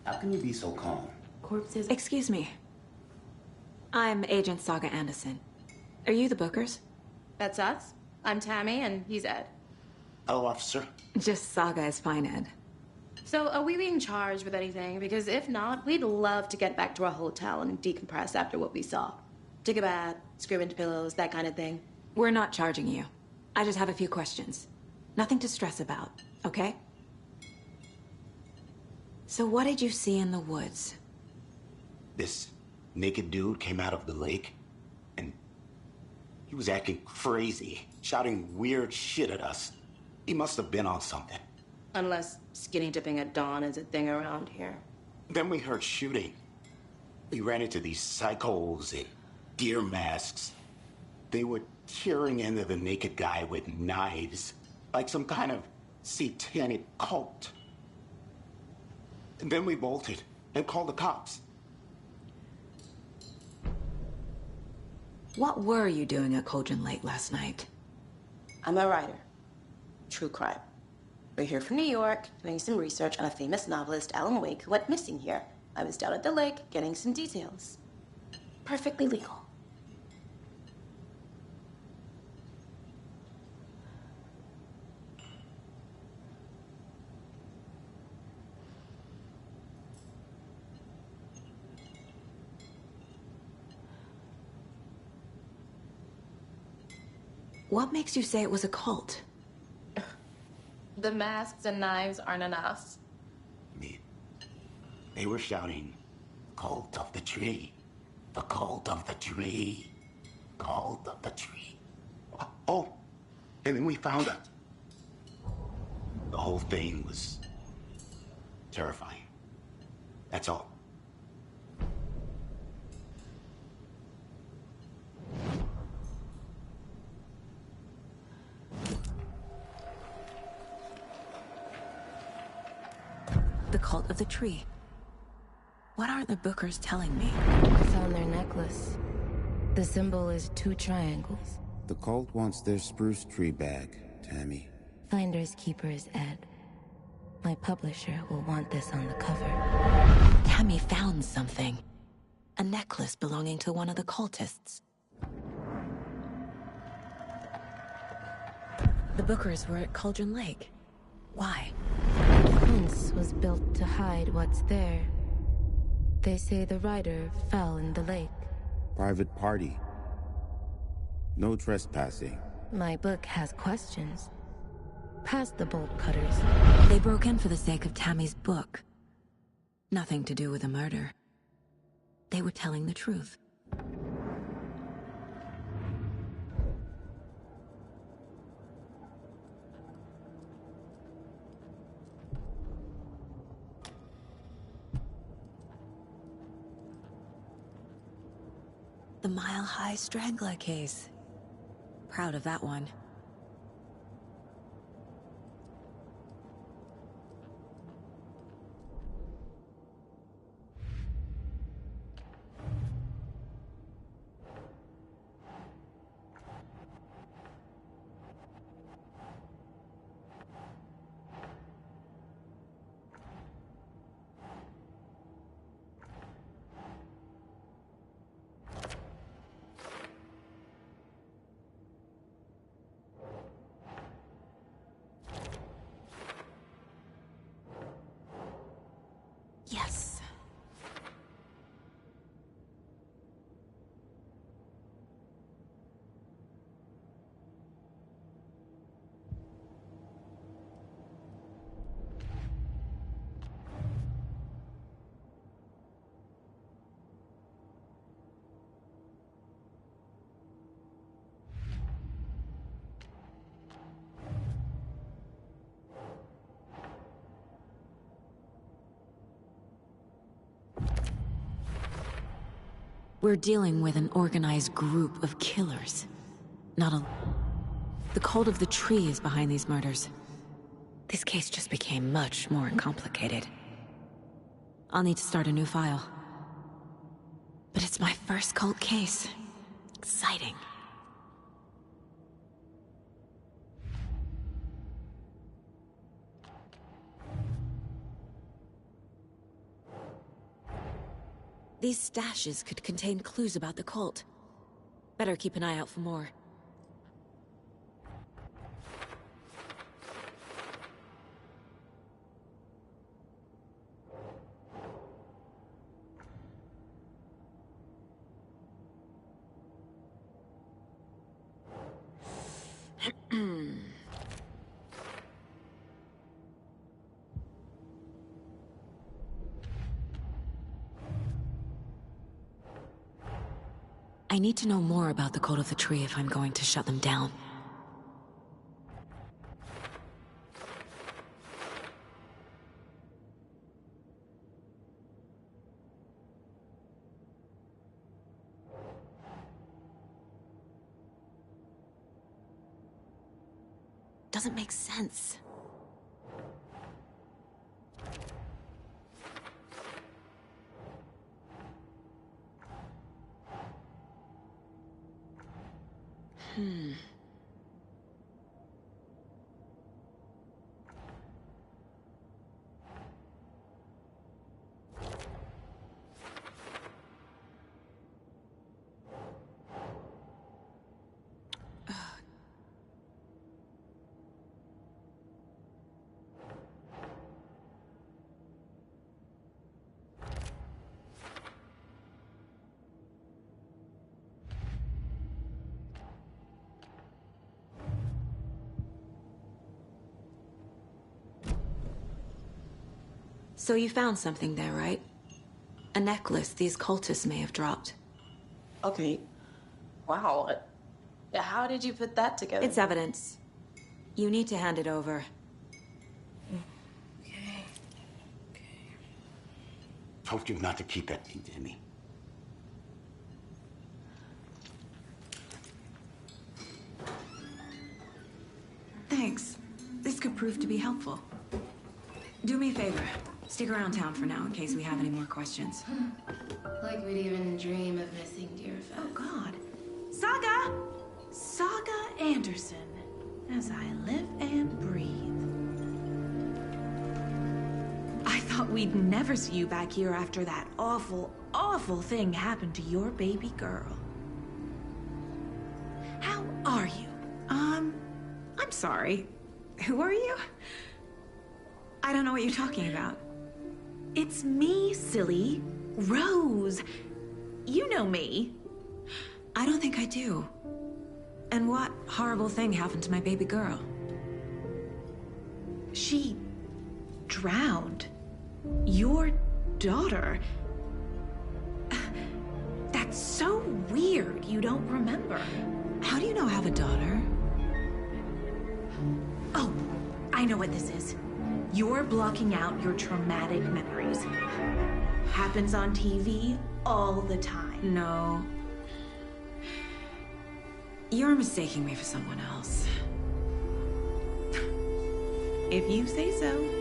How can you be so calm? Corpses. Excuse me. I'm Agent Saga Anderson. Are you the Bookers? That's us. I'm Tammy, and he's Ed. Hello, officer. Just Saga is fine, Ed. So, are we being charged with anything? Because if not, we'd love to get back to our hotel and decompress after what we saw. Take a bath, scream into pillows, that kind of thing. We're not charging you. I just have a few questions. Nothing to stress about, okay? So what did you see in the woods? This naked dude came out of the lake, and he was acting crazy, shouting weird shit at us. He must have been on something. Unless skinny dipping at dawn is a thing around here. Then we heard shooting. We ran into these psychos in deer masks. They were tearing into the naked guy with knives, like some kind of satanic cult. And then we bolted and called the cops. What were you doing at Cauldron Lake last night? I'm a writer. True crime. We're here from New York, doing some research on a famous novelist, Alan Wake, who went missing here. I was down at the lake, getting some details. Perfectly legal. What makes you say it was a cult? The masks and knives aren't enough. They were shouting, "Cult of the tree, the cult of the tree, cult of the tree." Oh, and then we found out. The whole thing was terrifying. That's all. The cult of the tree. What aren't the Bookers telling me? I found their necklace. The symbol is 2 triangles. The cult wants their spruce tree back, Tammy. Finders keepers, Ed. My publisher will want this on the cover. Tammy found something. A necklace belonging to one of the cultists. The Bookers were at Cauldron Lake. Why? The fence was built to hide what's there. They say the rider fell in the lake. Private party. No trespassing. My book has questions. Past the bolt cutters. They broke in for the sake of Tammy's book. Nothing to do with a murder. They were telling the truth. The Mile High Strangler case. Proud of that one. Yes. We're dealing with an organized group of killers. Not a... The cult of the tree is behind these murders. This case just became much more complicated. I'll need to start a new file. But it's my first cult case. Exciting. These stashes could contain clues about the cult. Better keep an eye out for more. I need to know more about the cult of the tree if I'm going to shut them down. Doesn't make sense. So you found something there, right? A necklace these cultists may have dropped. Okay. Wow. How did you put that together? It's evidence. You need to hand it over. Okay. Told you not to keep that thing, Jimmy. Thanks. This could prove to be helpful. Do me a favor. Stick around town for now in case we have any more questions. Like we'd even dream of missing Deerfest. Oh, God. Saga! Saga Anderson. As I live and breathe. I thought we'd never see you back here after that awful, awful thing happened to your baby girl. How are you? I'm sorry. Who are you? I don't know what you're talking about. It's me, silly. Rose. You know me. I don't think I do. And what horrible thing happened to my baby girl? She drowned. Your daughter. That's so weird you don't remember. How do you know I have a daughter? Oh, I know what this is. You're blocking out your traumatic memories. Happens on TV all the time. No. You're mistaking me for someone else. If you say so.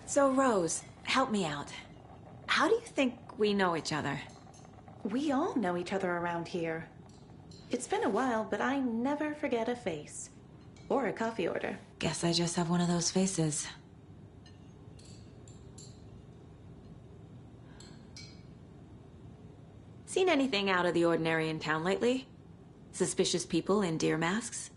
So, Rose, help me out. How do you think we know each other? We all know each other around here. It's been a while, but I never forget a face. Or a coffee order. Guess I just have one of those faces. Seen anything out of the ordinary in town lately? Suspicious people in deer masks?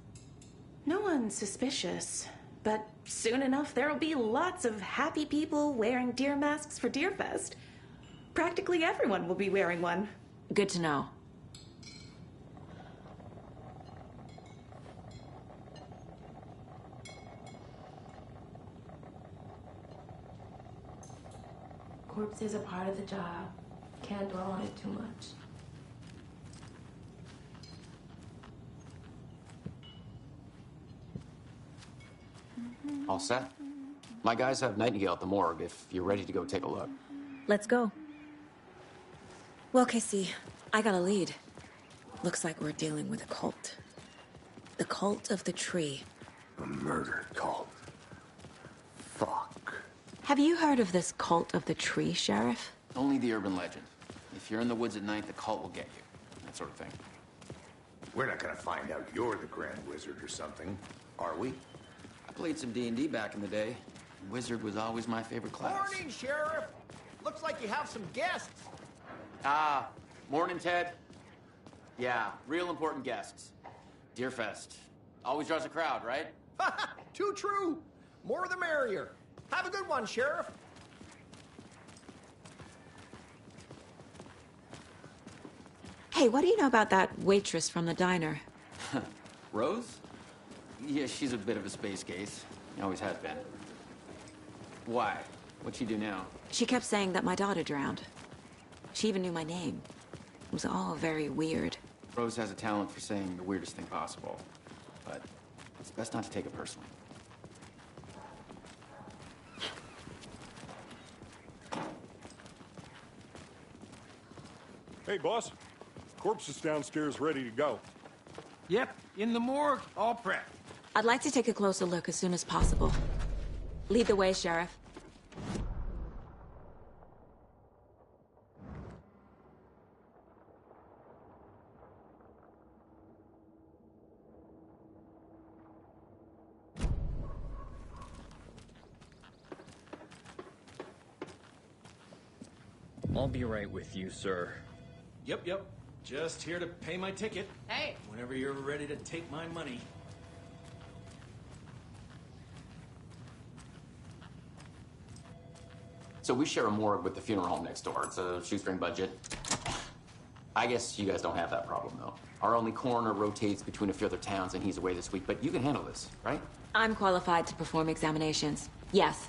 No one's suspicious. But soon enough, there'll be lots of happy people wearing deer masks for Deerfest. Practically everyone will be wearing one. Good to know. Corpses are part of the job. Can't dwell on it too much. All set? My guys have Nightingale at the morgue if you're ready to go take a look. Let's go. Well, Casey, I got a lead. Looks like we're dealing with a cult. The cult of the tree. A murder cult. Fuck. Have you heard of this cult of the tree, Sheriff? Only the urban legend. If you're in the woods at night, the cult will get you. That sort of thing. We're not gonna find out you're the Grand Wizard or something, are we? I played some D&D back in the day. Wizard was always my favorite class. Morning, Sheriff. Looks like you have some guests. Ah, morning, Ted. Yeah, real important guests. Deerfest. Always draws a crowd, right? Too true. More the merrier. Have a good one, Sheriff. Hey, what do you know about that waitress from the diner? Rose? Yeah, she's a bit of a space case. Always has been. Why? What'd she do now? She kept saying that my daughter drowned. She even knew my name. It was all very weird. Rose has a talent for saying the weirdest thing possible. But it's best not to take it personally. Hey, boss. Corpse is downstairs ready to go. Yep, in the morgue, all prepped. I'd like to take a closer look as soon as possible. Lead the way, Sheriff. I'll be right with you, sir. Yep. Just here to pay my ticket. Hey! Whenever you're ready to take my money. So we share a morgue with the funeral home next door. It's a shoestring budget. I guess you guys don't have that problem, though. Our only coroner rotates between a few other towns, and he's away this week, but you can handle this, right? I'm qualified to perform examinations. Yes.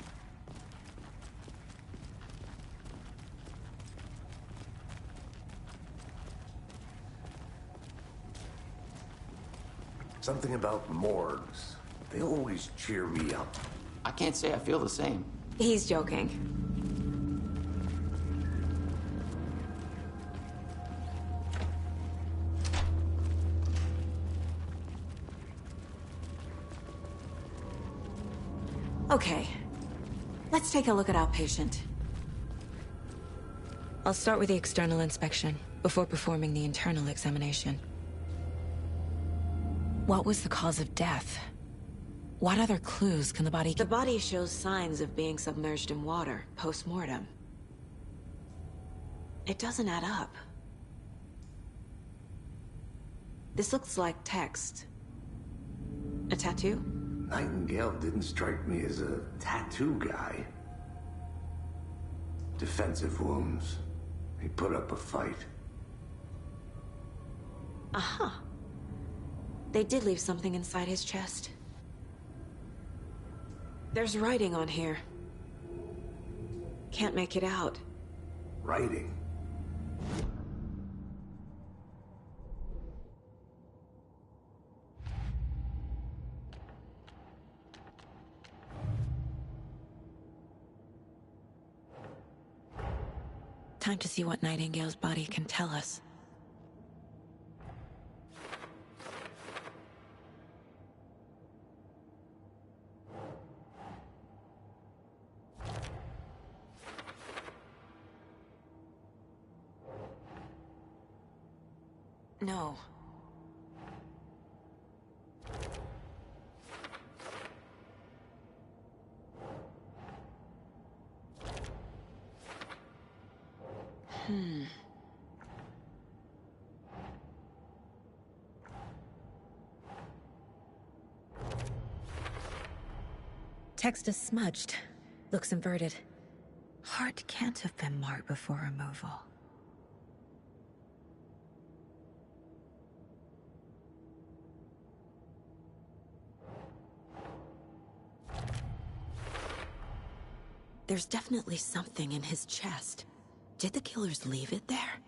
Something about morgues. They always cheer me up. I can't say I feel the same. He's joking. Okay. Let's take a look at our patient. I'll start with the external inspection before performing the internal examination. What was the cause of death? What other clues can the body... The body shows signs of being submerged in water post-mortem. It doesn't add up. This looks like text. A tattoo? Nightingale didn't strike me as a tattoo guy. Defensive wounds. He put up a fight. Uh-huh. They did leave something inside his chest. There's writing on here. Can't make it out. Writing? Time to see what Nightingale's body can tell us. No. Text is smudged. Looks inverted. Heart can't have been marked before removal. There's definitely something in his chest. Did the killers leave it there?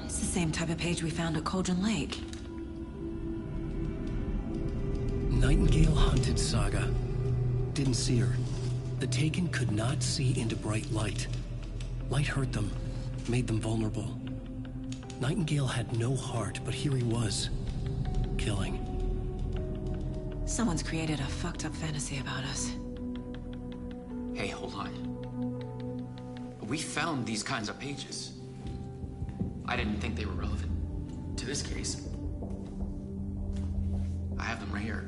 Same type of page we found at Cauldron Lake. Nightingale hunted Saga. Didn't see her. The Taken could not see into bright light. Light hurt them, made them vulnerable. Nightingale had no heart, but here he was, killing. Someone's created a fucked up fantasy about us. Hey, hold on. We found these kinds of pages. I didn't think they were relevant to this case. I have them right here.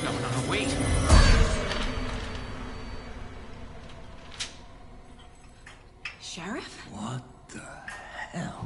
No, wait. Sheriff? What the hell?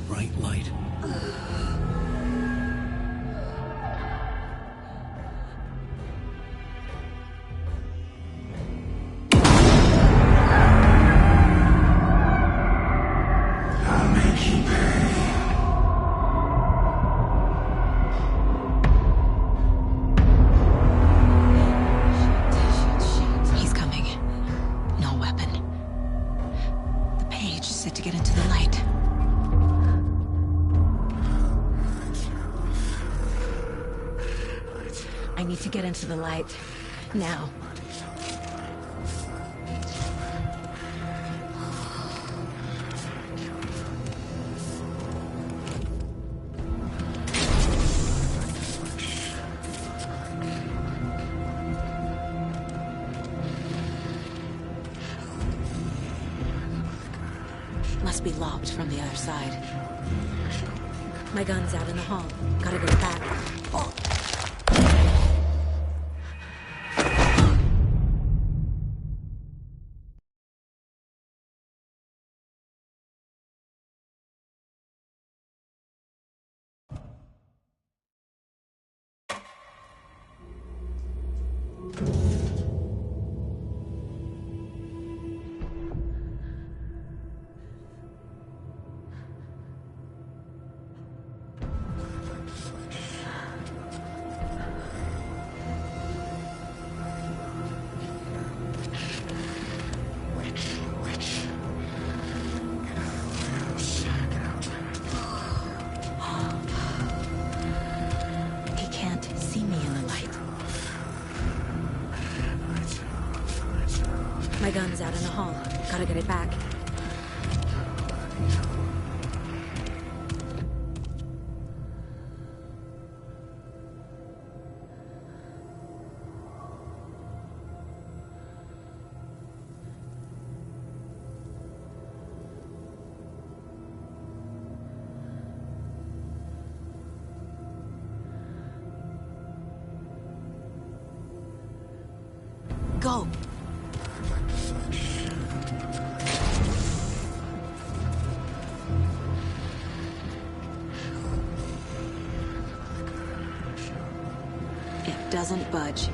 bright light. I'll make you pay. He's coming. No weapon. The page is set to get into the light. I need to get into the light. Now. Must be locked from the other side. My gun's out in the hall. Gotta go back. Oh. He can't see me in the light. My gun's out in the hall. Gotta get it back. Go! It doesn't budge.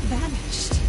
Vanished.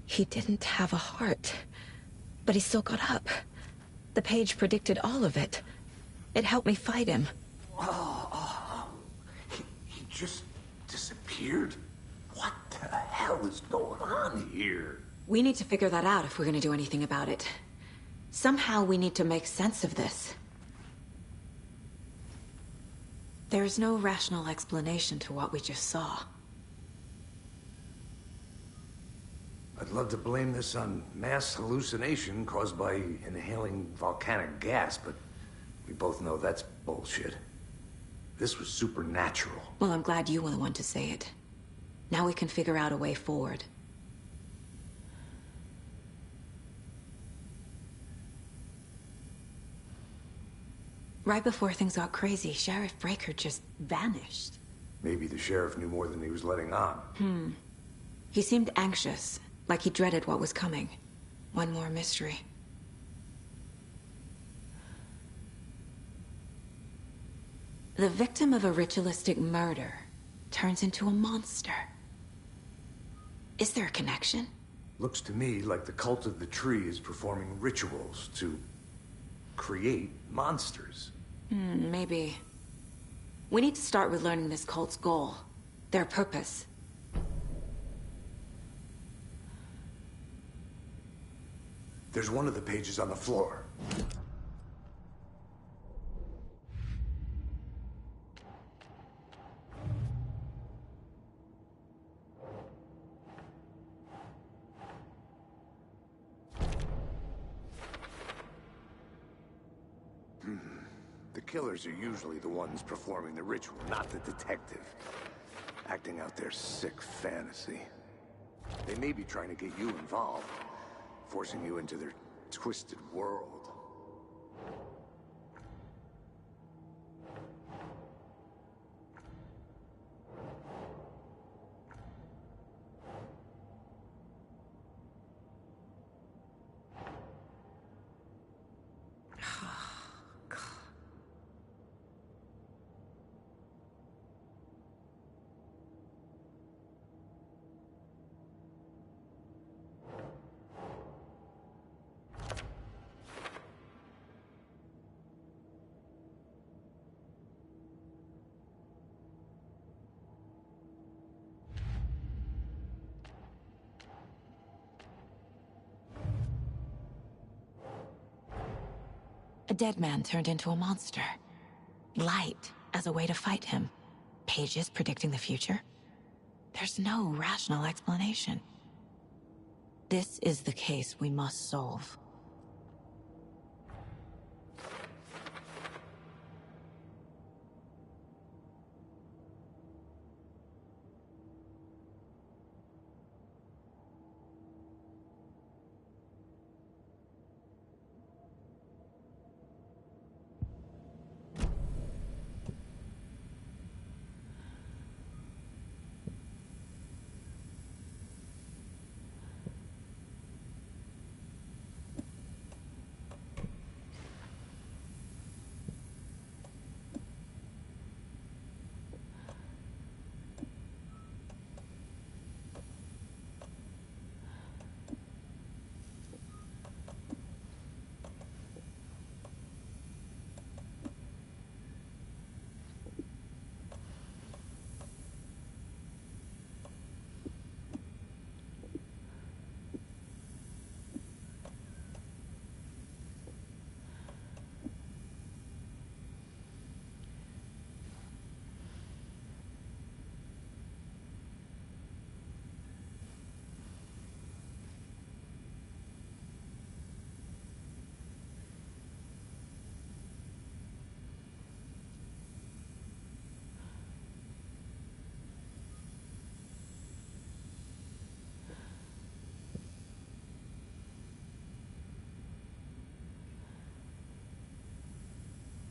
He didn't have a heart, but he still got up. The page predicted all of it. It helped me fight him. He just disappeared? What the hell is going on here? We need to figure that out if we're gonna do anything about it. Somehow we need to make sense of this. There's no rational explanation to what we just saw. I'd love to blame this on mass hallucination caused by inhaling volcanic gas, but we both know that's bullshit. This was supernatural. Well, I'm glad you were the one to say it. Now we can figure out a way forward. Right before things got crazy, Sheriff Breaker just vanished. Maybe the sheriff knew more than he was letting on. He seemed anxious, like he dreaded what was coming. One more mystery. The victim of a ritualistic murder turns into a monster. Is there a connection? Looks to me like the cult of the tree is performing rituals to create monsters. Maybe. We need to start with learning this cult's goal, their purpose. There's one of the pages on the floor. The killers are usually the ones performing the ritual, not the detective. Acting out their sick fantasy. They may be trying to get you involved, forcing you into their twisted world. A dead man turned into a monster. Light as a way to fight him. Pages predicting the future. There's no rational explanation. This is the case we must solve.